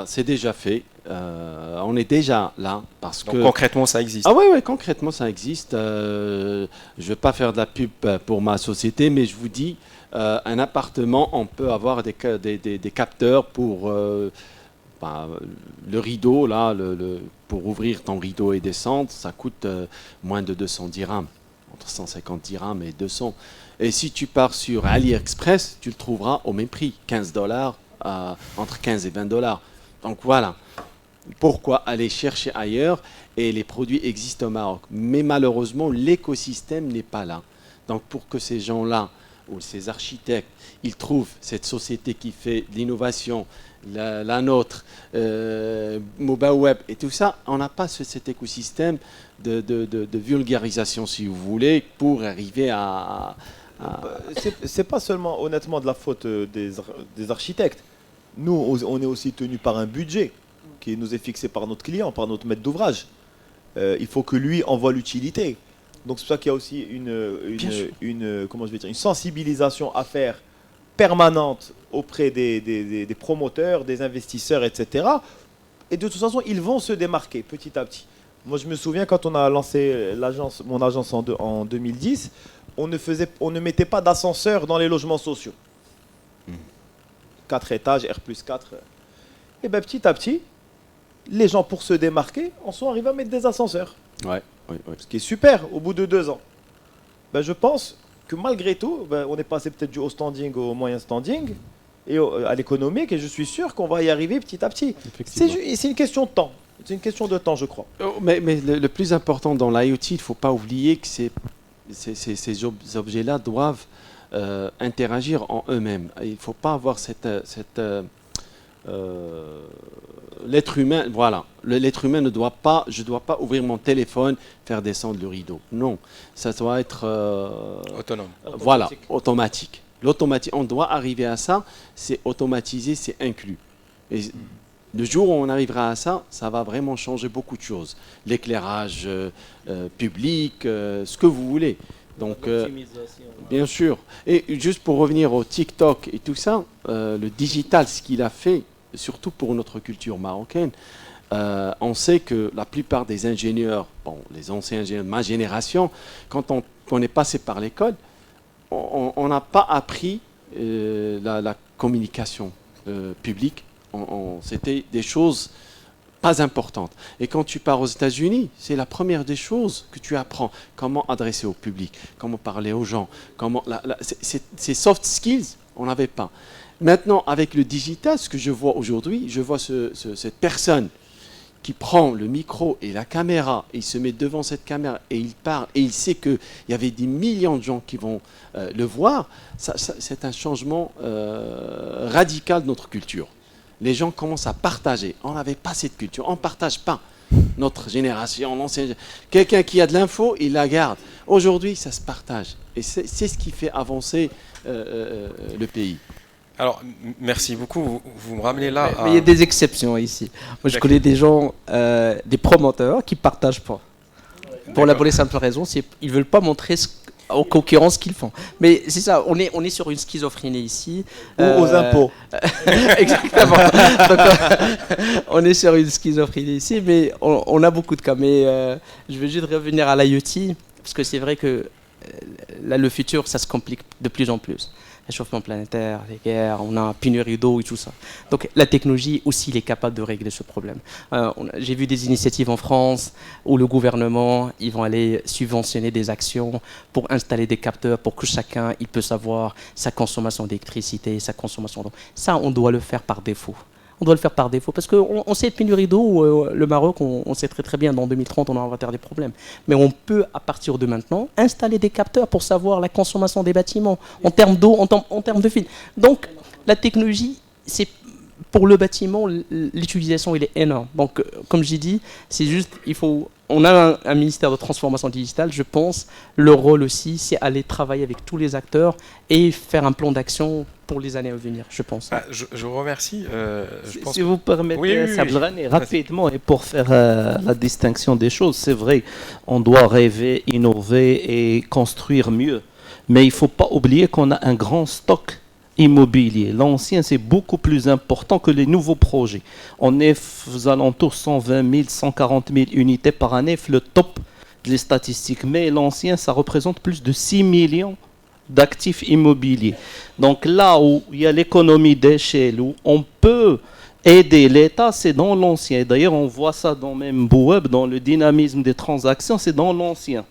C'est déjà fait. On est déjà là parce Donc concrètement, ça existe. Ah oui, concrètement, ça existe. Je ne vais pas faire de la pub pour ma société, mais je vous dis, un appartement, on peut avoir des capteurs pour le rideau, là, pour ouvrir ton rideau et descendre, ça coûte moins de 200 dirhams, entre 150 dirhams et 200. Et si tu pars sur AliExpress, tu le trouveras au même prix, $15, entre 15 et $20. Donc voilà. Pourquoi aller chercher ailleurs? Et les produits existent au Maroc. Mais malheureusement, l'écosystème n'est pas là. Donc pour que ces gens-là, ou ces architectes, ils trouvent cette société qui fait de l'innovation, la nôtre, MobaWeb et tout ça, on n'a pas cet écosystème de vulgarisation, si vous voulez, pour arriver à C'est pas seulement honnêtement de la faute des architectes. Nous, on est aussi tenu par un budget qui nous est fixé par notre client, par notre maître d'ouvrage. Il faut que lui envoie l'utilité. Donc c'est pour ça qu'il y a aussi comment je vais dire, une sensibilisation à faire permanente auprès des promoteurs, des investisseurs, etc. Et de toute façon, ils vont se démarquer petit à petit. Moi, je me souviens quand on a lancé mon agence en 2010, on ne mettait pas d'ascenseur dans les logements sociaux. 4 étages, R+4. Et bien petit à petit, les gens, pour se démarquer, en sont arrivés à mettre des ascenseurs. Ouais. Ce qui est super au bout de 2 ans. Ben, je pense que malgré tout, on est passé peut-être du haut standing au moyen standing et à l'économique, et je suis sûr qu'on va y arriver petit à petit. C'est une question de temps. C'est une question de temps, je crois. Mais le plus important dans l'IoT, il ne faut pas oublier que ces objets-là doivent interagir en eux-mêmes. Il ne faut pas avoir l'être humain, voilà. L'être humain ne doit pas, je ne dois pas ouvrir mon téléphone, faire descendre le rideau. Non, ça doit être autonome. Voilà, automatique. L'automatique, on doit arriver à ça, c'est automatisé, c'est inclus. Et le jour où on arrivera à ça, ça va vraiment changer beaucoup de choses. L'éclairage public, ce que vous voulez. Donc, bien sûr. Et juste pour revenir au TikTok et tout ça, le digital, ce qu'il a fait, surtout pour notre culture marocaine, on sait que la plupart des ingénieurs, les anciens ingénieurs de ma génération, quand on est passé par l'école, on n'a pas appris la communication publique. C'était des choses pas importantes. Et quand tu pars aux États-Unis, c'est la première des choses que tu apprends. Comment adresser au public, comment parler aux gens. Ces soft skills, on n'avait pas. Maintenant, avec le digital, ce que je vois aujourd'hui, je vois cette personne qui prend le micro et la caméra, et il se met devant cette caméra et il parle, et il sait qu'il y avait des millions de gens qui vont le voir. C'est un changement radical de notre culture. Les gens commencent à partager. On n'avait pas cette culture. On ne partage pas. Notre génération, l'ancienne. Quelqu'un qui a de l'info, il la garde. Aujourd'hui, ça se partage. Et c'est ce qui fait avancer le pays. Alors, merci beaucoup. Vous me ramenez là. Mais il y a des exceptions ici. Moi, je connais des gens, des promoteurs qui ne partagent pas. Pour la bonne et simple raison, ils ne veulent pas montrer aux concurrents ce qu'ils font. Mais c'est ça, on est sur une schizophrénie ici. Ou aux impôts. Exactement. Donc, on est sur une schizophrénie ici, mais on a beaucoup de cas. Mais je veux juste revenir à l'IoT, parce que c'est vrai que là, le futur, ça se complique de plus en plus. Réchauffement planétaire, les guerres, on a pénurie d'eau et tout ça. Donc la technologie aussi il est capable de régler ce problème. J'ai vu des initiatives en France où le gouvernement, ils vont aller subventionner des actions pour installer des capteurs pour que chacun il peut savoir sa consommation d'électricité, sa consommation d'eau. Ça, on doit le faire par défaut. On doit le faire par défaut parce qu'on sait pénurie d'eau, le Maroc, on sait très très bien, dans 2030 on va avoir des problèmes. Mais on peut à partir de maintenant installer des capteurs pour savoir la consommation des bâtiments en termes d'eau, en termes de fil. Donc la technologie, c'est pour le bâtiment, l'utilisation elle est énorme. Donc comme j'ai dit, c'est juste, on a un ministère de transformation digitale, je pense, le rôle aussi c'est aller travailler avec tous les acteurs et faire un plan d'action pour les années à venir, je pense. Je vous remercie. Si vous permettez, Sabdrani, rapidement, et pour faire la distinction des choses, c'est vrai, on doit rêver, innover et construire mieux. Mais il ne faut pas oublier qu'on a un grand stock immobilier. L'ancien, c'est beaucoup plus important que les nouveaux projets. On est aux alentours 120 000, 140 000 unités par année, le top des statistiques. Mais l'ancien, ça représente plus de 6 millions d'actifs immobiliers. Donc là où il y a l'économie d'échelle, où on peut aider l'État, c'est dans l'ancien. D'ailleurs, on voit ça dans même Bouweb, dans le dynamisme des transactions, c'est dans l'ancien.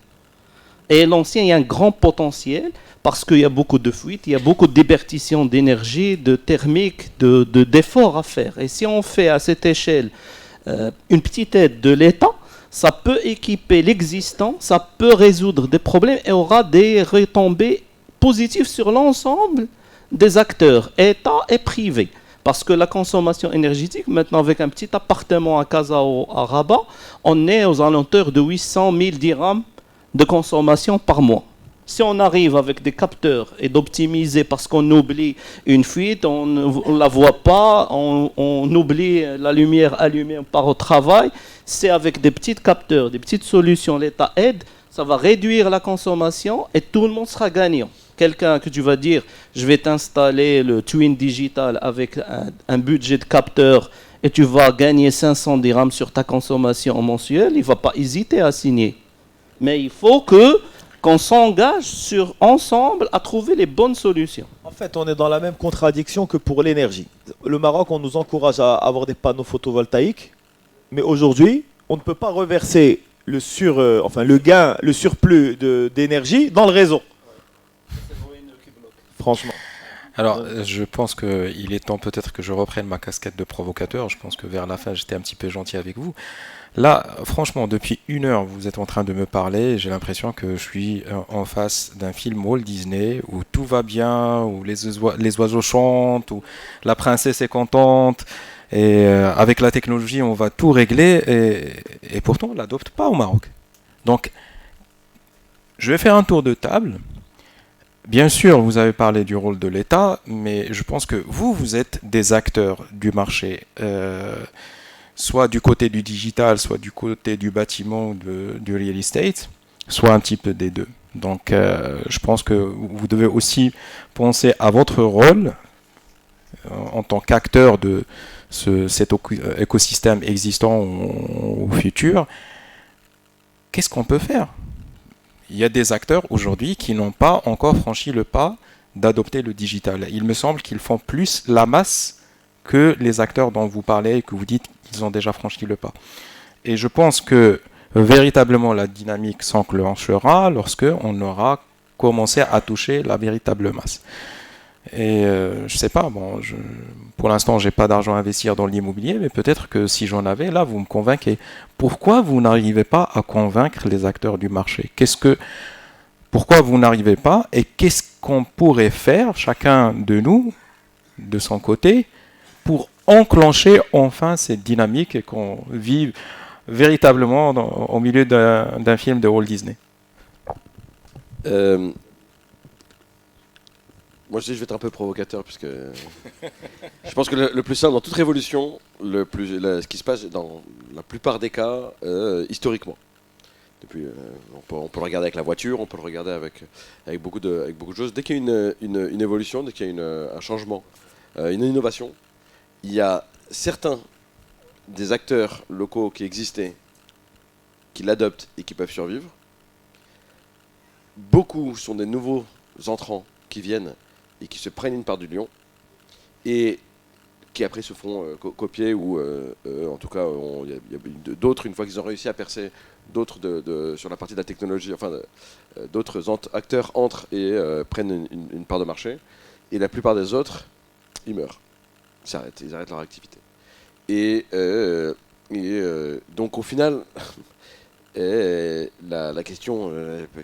Et l'ancien, il y a un grand potentiel parce qu'il y a beaucoup de fuites, il y a beaucoup de déperdition d'énergie, de thermique, d'efforts à faire. Et si on fait à cette échelle une petite aide de l'État, ça peut équiper l'existant, ça peut résoudre des problèmes et aura des retombées positives sur l'ensemble des acteurs, État et privé. Parce que la consommation énergétique, maintenant avec un petit appartement à Casa ou à Rabat, on est aux alentours de 800 000 dirhams de consommation par mois. Si on arrive avec des capteurs et d'optimiser parce qu'on oublie une fuite, on ne la voit pas, on oublie la lumière allumée par au travail, c'est avec des petits capteurs, des petites solutions, l'État aide, ça va réduire la consommation et tout le monde sera gagnant. Quelqu'un que tu vas dire, je vais t'installer le Twin Digital avec un budget de capteur et tu vas gagner 500 dirhams sur ta consommation mensuelle, il ne va pas hésiter à signer. Mais il faut qu'on s'engage ensemble à trouver les bonnes solutions. En fait, on est dans la même contradiction que pour l'énergie. Le Maroc, on nous encourage à avoir des panneaux photovoltaïques, mais aujourd'hui, on ne peut pas reverser le gain, le surplus d'énergie dans le réseau. Franchement. Alors, je pense qu'il est temps peut-être que je reprenne ma casquette de provocateur. Je pense que vers la fin, j'étais un petit peu gentil avec vous. Là, franchement, depuis 1 heure, vous êtes en train de me parler. J'ai l'impression que je suis en face d'un film Walt Disney où tout va bien, où les oiseaux chantent, où la princesse est contente. Et avec la technologie, on va tout régler. Et pourtant, on ne l'adopte pas au Maroc. Donc, je vais faire un tour de table. Bien sûr, vous avez parlé du rôle de l'État, mais je pense que vous êtes des acteurs du marché, soit du côté du digital, soit du côté du bâtiment ou du real estate, soit un petit peu des deux. Donc, je pense que vous devez aussi penser à votre rôle en tant qu'acteur de cet écosystème existant au futur. Qu'est-ce qu'on peut faire ? Il y a des acteurs aujourd'hui qui n'ont pas encore franchi le pas d'adopter le digital. Il me semble qu'ils font plus la masse que les acteurs dont vous parlez et que vous dites qu'ils ont déjà franchi le pas. Et je pense que véritablement la dynamique s'enclenchera lorsque on aura commencé à toucher la véritable masse. Et je sais pas, pour l'instant, j'ai pas d'argent à investir dans l'immobilier, mais peut-être que si j'en avais, là, vous me convainquez. Pourquoi vous n'arrivez pas à convaincre les acteurs du marché ? Pourquoi vous n'arrivez pas et qu'est-ce qu'on pourrait faire, chacun de nous, de son côté, pour enclencher enfin cette dynamique et qu'on vive véritablement au milieu d'un film de Walt Disney ? Moi, je vais être un peu provocateur, puisque je pense que le plus simple dans toute révolution, ce qui se passe dans la plupart des cas, historiquement. On peut le regarder avec la voiture, on peut le regarder avec beaucoup de choses. Dès qu'il y a une évolution, dès qu'il y a un changement, une innovation, il y a certains des acteurs locaux qui existaient, qui l'adoptent et qui peuvent survivre. Beaucoup sont des nouveaux entrants qui viennent et qui se prennent une part du lion et qui après se font copier ou en tout cas il y a d'autres, une fois qu'ils ont réussi à percer, d'autres sur la partie de la technologie, d'autres acteurs entrent et prennent une part de marché, et la plupart des autres ils meurent, ils arrêtent leur activité et donc au final la question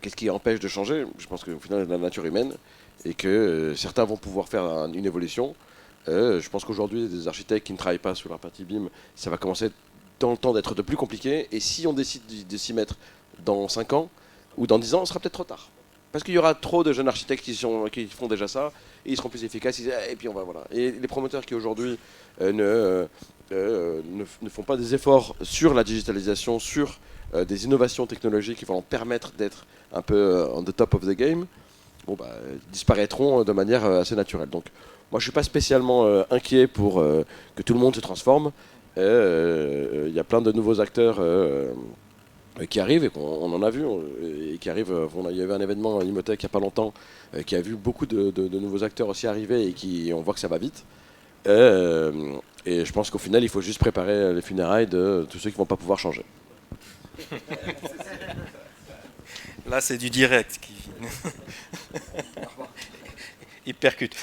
qu'est-ce qui empêche de changer, je pense qu'au final c'est la nature humaine et que certains vont pouvoir faire une évolution. Je pense qu'aujourd'hui, des architectes qui ne travaillent pas sur la partie BIM, ça va commencer dans le temps d'être de plus compliqué. Et si on décide de s'y mettre dans 5 ans ou dans 10 ans, ce sera peut-être trop tard. Parce qu'il y aura trop de jeunes architectes qui font déjà ça, et ils seront plus efficaces. Et puis voilà. Et les promoteurs qui aujourd'hui ne font pas des efforts sur la digitalisation, sur des innovations technologiques qui vont leur permettre d'être un peu on the top of the game, disparaîtront de manière assez naturelle. Donc moi je ne suis pas spécialement inquiet pour que tout le monde se transforme. Il y a plein de nouveaux acteurs qui arrivent et qu'on en a vu et qui arrivent. Il y avait un événement à Imotech il n'y a pas longtemps qui a vu beaucoup de nouveaux acteurs aussi arriver et on voit que ça va vite. Et je pense qu'au final il faut juste préparer les funérailles de tous ceux qui ne vont pas pouvoir changer. Là c'est du direct qui il percute.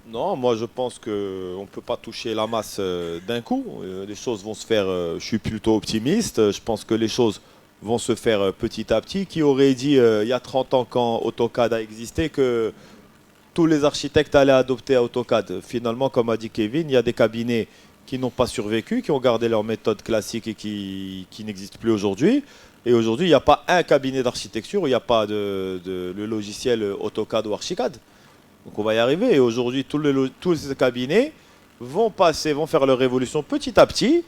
Non, moi je pense qu'on ne peut pas toucher la masse d'un coup. Les choses vont se faire, je suis plutôt optimiste. Je pense que les choses vont se faire petit à petit. Qui aurait dit il y a 30 ans quand AutoCAD a existé que tous les architectes allaient adopter AutoCAD. Finalement, comme a dit Kevin, il y a des cabinets qui n'ont pas survécu, qui ont gardé leur méthode classique et qui n'existent plus aujourd'hui. Et aujourd'hui, il n'y a pas un cabinet d'architecture où il n'y a pas le logiciel AutoCAD ou Archicad. Donc on va y arriver. Et aujourd'hui, tous ces cabinets vont faire leur révolution petit à petit.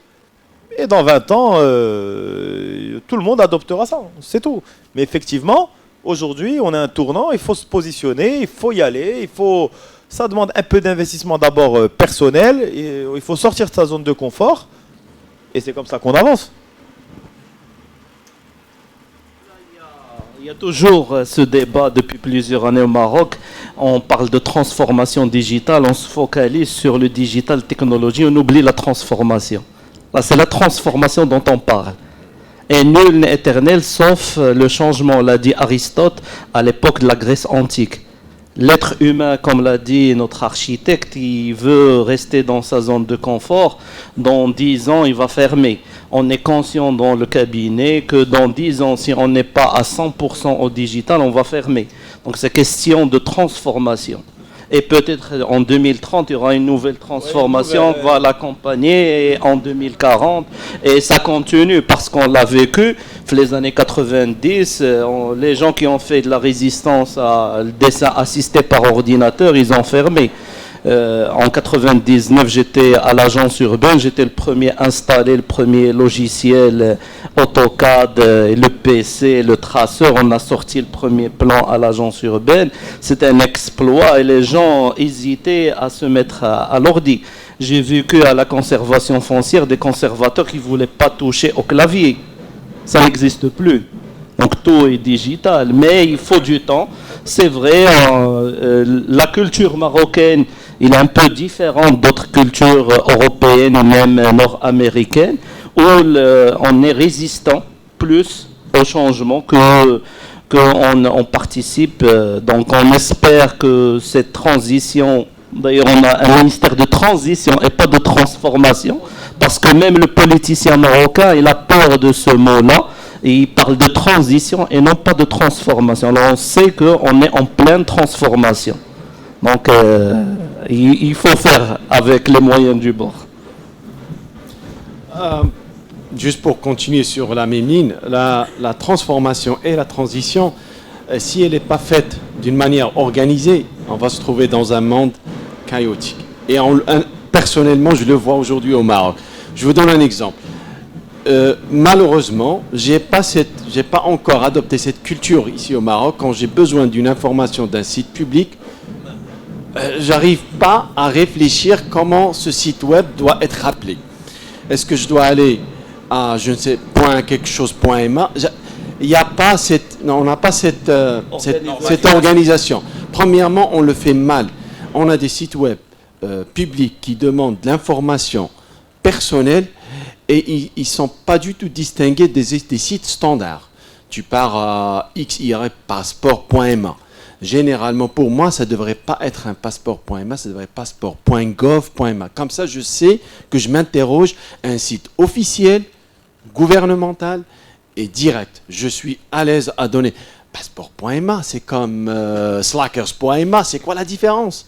Et dans 20 ans, tout le monde adoptera ça. C'est tout. Mais effectivement, aujourd'hui, on a un tournant. Il faut se positionner, il faut y aller. Ça demande un peu d'investissement d'abord personnel. Et il faut sortir de sa zone de confort. Et c'est comme ça qu'on avance. Il y a toujours ce débat depuis plusieurs années au Maroc. On parle de transformation digitale, on se focalise sur le digital technologie, on oublie la transformation. Là, c'est la transformation dont on parle. Et nul n'est éternel sauf le changement, l'a dit Aristote à l'époque de la Grèce antique. L'être humain, comme l'a dit notre architecte, il veut rester dans sa zone de confort. Dans 10 ans, il va fermer. On est conscient dans le cabinet que dans 10 ans, si on n'est pas à 100% au digital, on va fermer. Donc c'est question de transformation. Et peut-être en 2030, il y aura une nouvelle transformation qui va l'accompagner en 2040. Et ça continue parce qu'on l'a vécu. Les années 90, les gens qui ont fait de la résistance à le dessin assisté par ordinateur, ils ont fermé. En 99, j'étais à l'agence urbaine, j'étais le premier à installer le premier logiciel AutoCAD, le PC, le traceur. On a sorti le premier plan à l'agence urbaine. C'était un exploit et les gens hésitaient à se mettre à l'ordi. J'ai vécu à la conservation foncière des conservateurs qui ne voulaient pas toucher au clavier. Ça n'existe plus. Donc tout est digital, mais il faut du temps. C'est vrai, la culture marocaine, il est un peu différente d'autres cultures européennes ou même nord-américaines, où on est résistant plus au changement qu'on participe. Donc on espère que cette transition, d'ailleurs on a un ministère de transition et pas de transformation, parce que même le politicien marocain, il a peur de ce mot-là. Et il parle de transition et non pas de transformation. Alors on sait qu'on est en pleine transformation. Donc il faut faire avec les moyens du bord. Juste pour continuer sur la même ligne, la transformation et la transition, si elle n'est pas faite d'une manière organisée, on va se trouver dans un monde chaotique. Et personnellement, je le vois aujourd'hui au Maroc. Je vous donne un exemple. Malheureusement, j'ai pas encore adopté cette culture ici au Maroc. Quand j'ai besoin d'une information d'un site public, j'arrive pas à réfléchir comment ce site web doit être rappelé. Est-ce que je dois aller à je ne sais .ma? Il n'y a pas on n'a pas cette organisation. Premièrement, on le fait mal. On a des sites web publics qui demandent de l'information personnelle. Et ils ne sont pas du tout distingués des sites standards. Tu pars à xypasseport.ma. Généralement, pour moi, ça ne devrait pas être un passeport.ma, ça devrait être passeport.gov.ma. Comme ça, je sais que je m'interroge à un site officiel, gouvernemental et direct. Je suis à l'aise à donner passeport.ma, c'est comme slackers.ma, c'est quoi la différence ?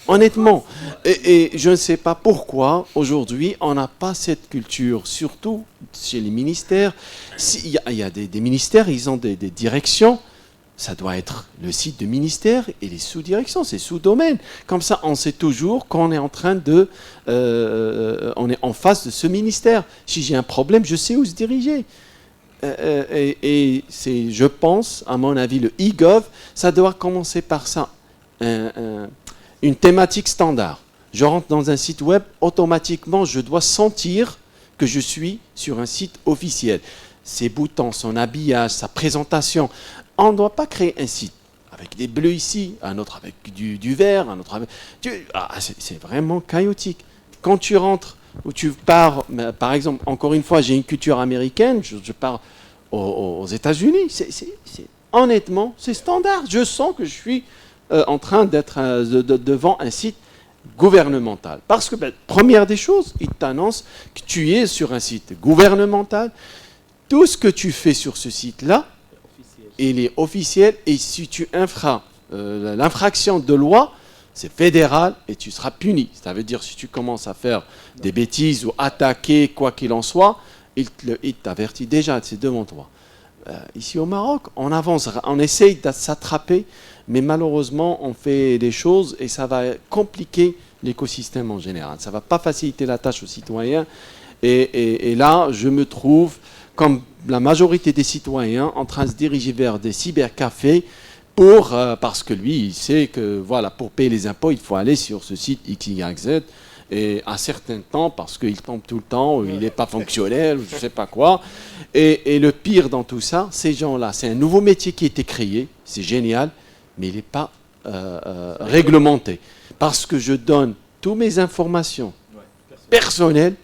Honnêtement, et je ne sais pas pourquoi aujourd'hui on n'a pas cette culture, surtout chez les ministères. Il y a des ministères, ils ont des directions, ça doit être le site de ministère et les sous-directions, c'est sous-domaines. Comme ça, on sait toujours qu'on est en train on est en face de ce ministère. Si j'ai un problème, je sais où se diriger. Et c'est, je pense, à mon avis, le e-gov, ça doit commencer par ça. Une thématique standard. Je rentre dans un site web, automatiquement, je dois sentir que je suis sur un site officiel. Ses boutons, son habillage, sa présentation. On ne doit pas créer un site avec des bleus ici, un autre avec du vert, un autre avec... c'est vraiment chaotique. Quand tu rentres, ou tu pars, par exemple, encore une fois, j'ai une culture américaine, je pars aux États-Unis, honnêtement, c'est standard. Je sens que je suis en train d'être devant un site gouvernemental. Parce que, première des choses, il t'annonce que tu es sur un site gouvernemental. Tout ce que tu fais sur ce site-là, il est officiel. Et si tu infras l'infraction de loi, c'est fédéral et tu seras puni. Ça veut dire si tu commences à faire des bêtises ou attaquer, quoi qu'il en soit, il t'avertit déjà, c'est devant toi. ici au Maroc, on avance, on essaye de s'attraper, mais malheureusement, on fait des choses et ça va compliquer l'écosystème en général. Ça ne va pas faciliter la tâche aux citoyens. Et là, je me trouve, comme la majorité des citoyens, en train de se diriger vers des cybercafés parce que lui, il sait que voilà, pour payer les impôts, il faut aller sur ce site XYZ. Et à certains temps, parce qu'il tombe tout le temps, ou il n'est pas fonctionnel, ou je ne sais pas quoi. Et le pire dans tout ça, ces gens-là, c'est un nouveau métier qui a été créé, c'est génial, mais il n'est pas réglementé. Parce que je donne toutes mes informations personnelles,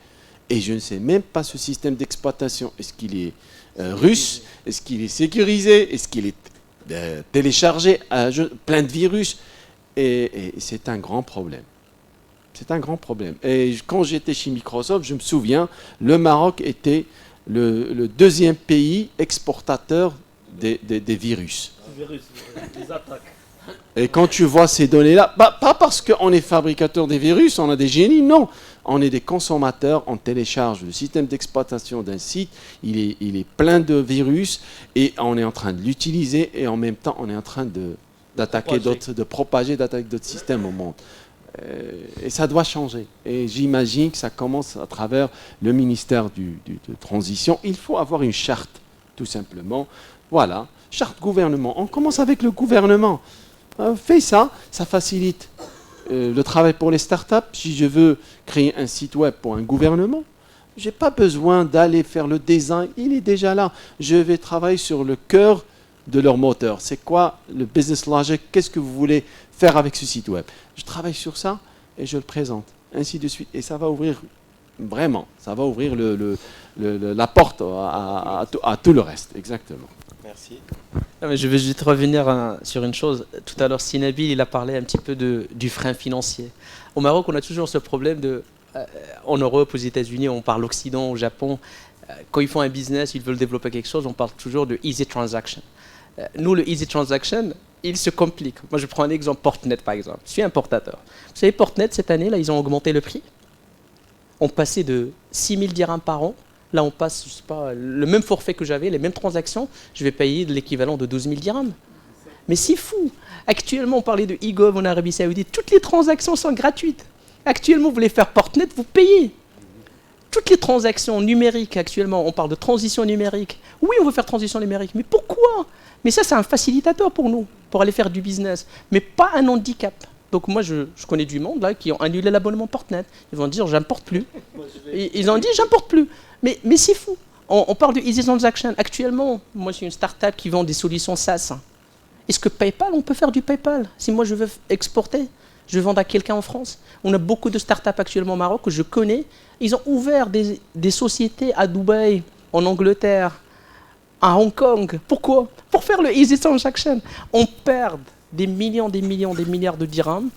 et je ne sais même pas ce système d'exploitation. Est-ce qu'il est russe? Est-ce qu'il est sécurisé? Est-ce qu'il est téléchargé plein de virus? Et c'est un grand problème. C'est un grand problème. Et quand j'étais chez Microsoft, je me souviens, le Maroc était le deuxième pays exportateur des virus. Les attaques. Et quand tu vois ces données-là, pas parce qu'on est fabricateur des virus, on a des génies, non. On est des consommateurs, on télécharge le système d'exploitation d'un site, il est plein de virus, et on est en train de l'utiliser, et en même temps, on est en train d'attaquer d'attaquer d'autres systèmes au monde. Et ça doit changer. Et j'imagine que ça commence à travers le ministère de transition. Il faut avoir une charte, tout simplement. Voilà, charte gouvernement. On commence avec le gouvernement. Fais ça, ça facilite le travail pour les startups. Si je veux créer un site web pour un gouvernement, je n'ai pas besoin d'aller faire le design. Il est déjà là. Je vais travailler sur le cœur de leur moteur. C'est quoi le business logic? Qu'est-ce que vous voulez faire avec ce site web? Je travaille sur ça et je le présente, ainsi de suite. Et ça va ouvrir, vraiment, ça va ouvrir la porte à tout le reste, exactement. Merci. Non, mais je veux juste revenir sur une chose. Tout à l'heure, Sinabil, il a parlé un petit peu du frein financier. Au Maroc, on a toujours ce problème en Europe, aux États-Unis, on parle l'Occident, au Japon. Quand ils font un business, ils veulent développer quelque chose, on parle toujours de easy transaction. Nous, le easy transaction, il se complique. Moi, je prends un exemple, Portnet, par exemple. Je suis importateur. Vous savez, Portnet, cette année, là, ils ont augmenté le prix. On passait de 6 000 dirhams par an. Là, on passe, je sais pas, le même forfait que j'avais, les mêmes transactions, je vais payer l'équivalent de 12 000 dirhams. Mais c'est fou. Actuellement, on parlait de e-gov en Arabie Saoudite. Toutes les transactions sont gratuites. Actuellement, vous voulez faire Portnet, vous payez. Toutes les transactions numériques, actuellement, on parle de transition numérique. Oui, on veut faire transition numérique, mais pourquoi? Mais ça, c'est un facilitateur pour nous, pour aller faire du business, mais pas un handicap. Donc moi, je connais du monde là qui ont annulé l'abonnement Portnet. Ils vont dire, j'importe plus. Ils ont dit, j'importe plus. Mais c'est fou. On parle de easy transaction. Actuellement, moi, je suis une start-up qui vend des solutions SaaS. Est-ce que PayPal, on peut faire du PayPal? Si moi, je veux exporter, je vends à quelqu'un en France. On a beaucoup de start-up actuellement au Maroc que je connais. Ils ont ouvert des sociétés à Dubaï, en Angleterre, à Hong Kong. Pourquoi? Pour faire le easy transaction. On perd des millions, des milliards de dirhams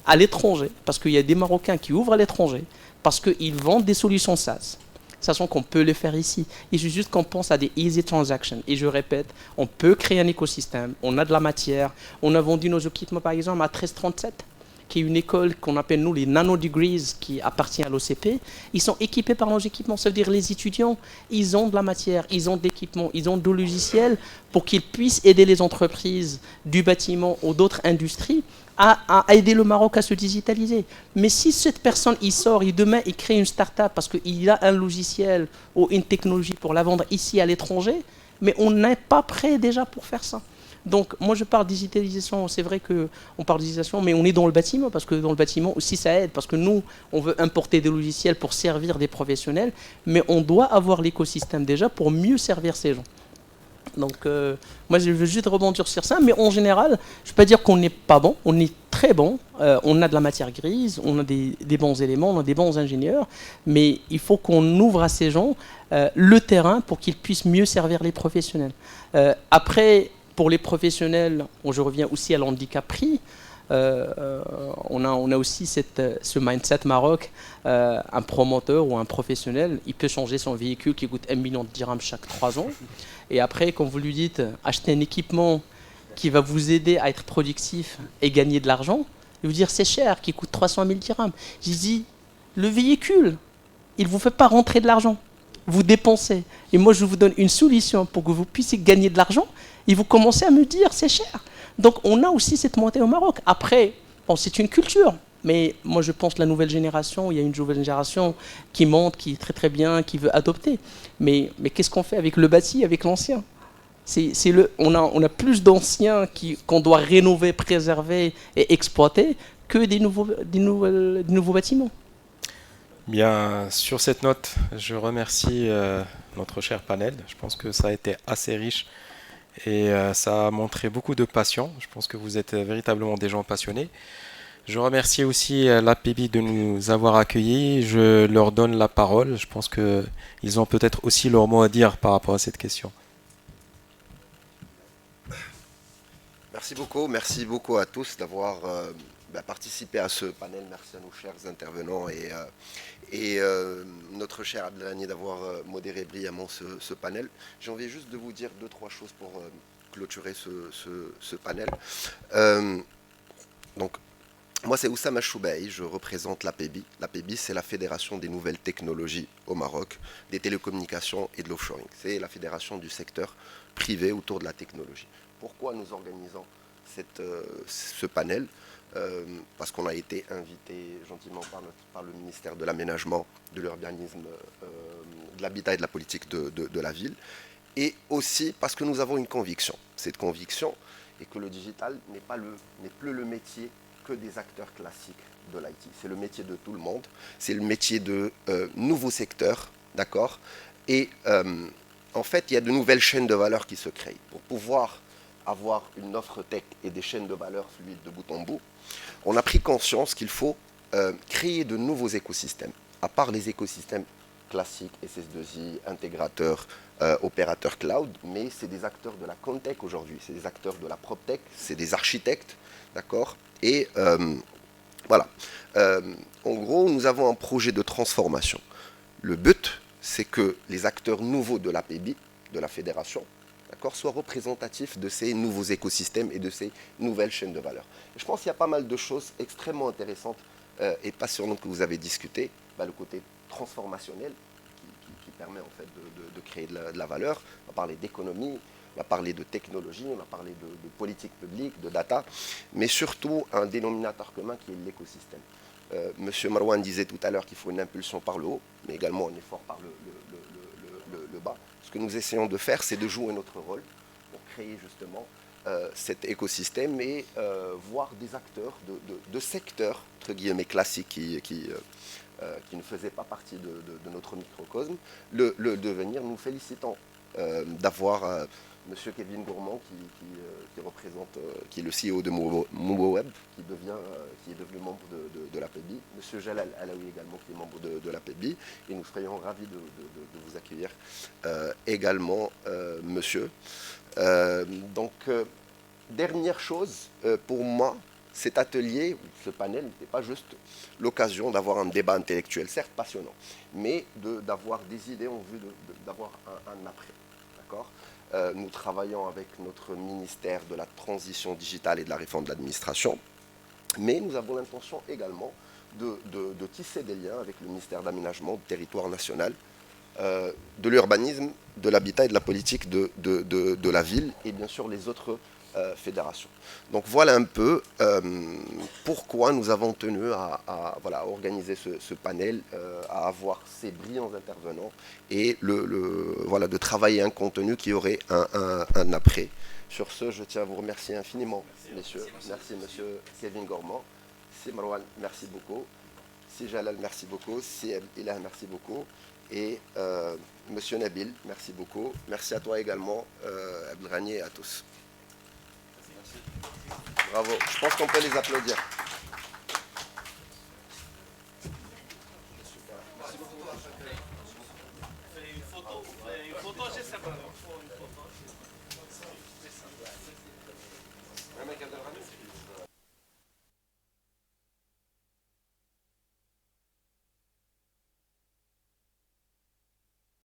à l'étranger, parce qu'il y a des Marocains qui ouvrent à l'étranger, parce qu'ils vendent des solutions SaaS, sachant qu'on peut les faire ici. Il suffit juste qu'on pense à des easy transactions. Et je répète, on peut créer un écosystème, on a de la matière, on a vendu nos équipements par exemple à 1337, qui est une école qu'on appelle nous les Nano Degrees, qui appartient à l'OCP. Ils sont équipés par nos équipements. Ça veut dire les étudiants, ils ont de la matière, ils ont de l'équipement, ils ont de logiciels pour qu'ils puissent aider les entreprises du bâtiment ou d'autres industries à aider le Maroc à se digitaliser. Mais si cette personne, il sort et demain, il crée une start-up parce qu'il a un logiciel ou une technologie pour la vendre ici à l'étranger, mais on n'est pas prêt déjà pour faire ça. Donc, moi, je parle de digitalisation. C'est vrai qu'on parle de digitalisation, mais on est dans le bâtiment, parce que dans le bâtiment aussi, ça aide. Parce que nous, on veut importer des logiciels pour servir des professionnels, mais on doit avoir l'écosystème déjà pour mieux servir ces gens. Donc, moi, je veux juste rebondir sur ça. Mais en général, je ne peux pas dire qu'on n'est pas bon. On est très bon. On a de la matière grise, on a des bons éléments, on a des bons ingénieurs. Mais il faut qu'on ouvre à ces gens le terrain pour qu'ils puissent mieux servir les professionnels. Après... Pour les professionnels, je reviens aussi à l'handicap prix. On a aussi ce mindset Maroc. Un promoteur ou un professionnel, il peut changer son véhicule qui coûte 1 million de dirhams chaque 3 ans. Et après, quand vous lui dites acheter un équipement qui va vous aider à être productif et gagner de l'argent, il vous dire c'est cher, qui coûte 300 000 dirhams. J'ai dit, le véhicule, il ne vous fait pas rentrer de l'argent. vous dépensez, et moi je vous donne une solution pour que vous puissiez gagner de l'argent, et vous commencez à me dire c'est cher. Donc on a aussi cette montée au Maroc. Après, bon, c'est une culture, mais moi je pense que la nouvelle génération, il y a une nouvelle génération qui monte, qui est très très bien, qui veut adopter. Mais qu'est-ce qu'on fait avec le bâti, avec l'ancien? On a plus d'anciens qu'on doit rénover, préserver et exploiter que des nouveaux bâtiments. Bien, sur cette note, je remercie notre cher panel. Je pense que ça a été assez riche et ça a montré beaucoup de passion. Je pense que vous êtes véritablement des gens passionnés. Je remercie aussi l'APB de nous avoir accueillis. Je leur donne la parole. Je pense qu'ils ont peut-être aussi leur mot à dire par rapport à cette question. Merci beaucoup à tous d'avoir participé à ce panel. Merci à nos chers intervenants et notre cher Abdelghani d'avoir modéré brillamment ce panel. J'ai envie juste de vous dire 2-3 choses pour clôturer ce panel. Donc, moi, c'est Oussama Choubaï, je représente l'APB. L'APB, c'est la Fédération des nouvelles technologies au Maroc, des télécommunications et de l'offshoring. C'est la fédération du secteur privé autour de la technologie. Pourquoi nous organisons ce panel? Parce qu'on a été invité gentiment par le ministère de l'Aménagement, de l'Urbanisme, de l'Habitat et de la politique de la ville. Et aussi parce que nous avons une conviction. Cette conviction est que le digital n'est plus le métier que des acteurs classiques de l'IT. C'est le métier de tout le monde. C'est le métier de nouveaux secteurs, d'accord? Et en fait, il y a de nouvelles chaînes de valeur qui se créent. Pour pouvoir avoir une offre tech et des chaînes de valeur fluides de bout en bout, on a pris conscience qu'il faut créer de nouveaux écosystèmes. À part les écosystèmes classiques, SS2I, intégrateurs, opérateurs cloud, mais c'est des acteurs de la Comtech aujourd'hui, c'est des acteurs de la PropTech, c'est des architectes, d'accord? Et voilà. En gros, nous avons un projet de transformation. Le but, c'est que les acteurs nouveaux de l'APB, de la fédération, soient représentatifs de ces nouveaux écosystèmes et de ces nouvelles chaînes de valeur. Et je pense qu'il y a pas mal de choses extrêmement intéressantes et passionnantes que vous avez discutées. Le côté transformationnel qui permet en fait de créer de la valeur. On a parlé d'économie, on a parlé de technologie, on a parlé de politique publique, de data, mais surtout un dénominateur commun qui est l'écosystème. Monsieur Marouane disait tout à l'heure qu'il faut une impulsion par le haut, mais également un effort par le bas. Ce que nous essayons de faire, c'est de jouer notre rôle pour créer justement cet écosystème et voir des acteurs de secteurs, entre guillemets, classiques qui ne faisaient pas partie de notre microcosme, le devenir. Nous félicitons d'avoir Monsieur Kevin Gourmand qui est le CEO de MoboWeb, qui est devenu membre de l'APB, Monsieur Jalal Alaoui également qui est membre de l'APB, et nous serions ravis de vous accueillir également, monsieur. Donc, dernière chose, pour moi, cet atelier, ce panel n'était pas juste l'occasion d'avoir un débat intellectuel, certes passionnant, mais d'avoir des idées en vue d'avoir un après. D'accord ? Nous travaillons avec notre ministère de la Transition digitale et de la réforme de l'administration, mais nous avons l'intention également de tisser des liens avec le ministère d'Aménagement, du territoire national, de l'urbanisme, de l'habitat et de la politique de la ville, et bien sûr les autres fédérations. Donc voilà un peu pourquoi nous avons tenu à organiser ce panel, à avoir ces brillants intervenants et de travailler un contenu qui aurait un après. Sur ce, je tiens à vous remercier infiniment, messieurs. Merci, monsieur Kevin Gourmand. Si Marouane, merci beaucoup. Si Jalal, merci beaucoup. Si Ilah, merci beaucoup. Et monsieur Nabil, merci beaucoup. Merci à toi également, Abdelghani, et à tous. Bravo. Je pense qu'on peut les applaudir. Une photo,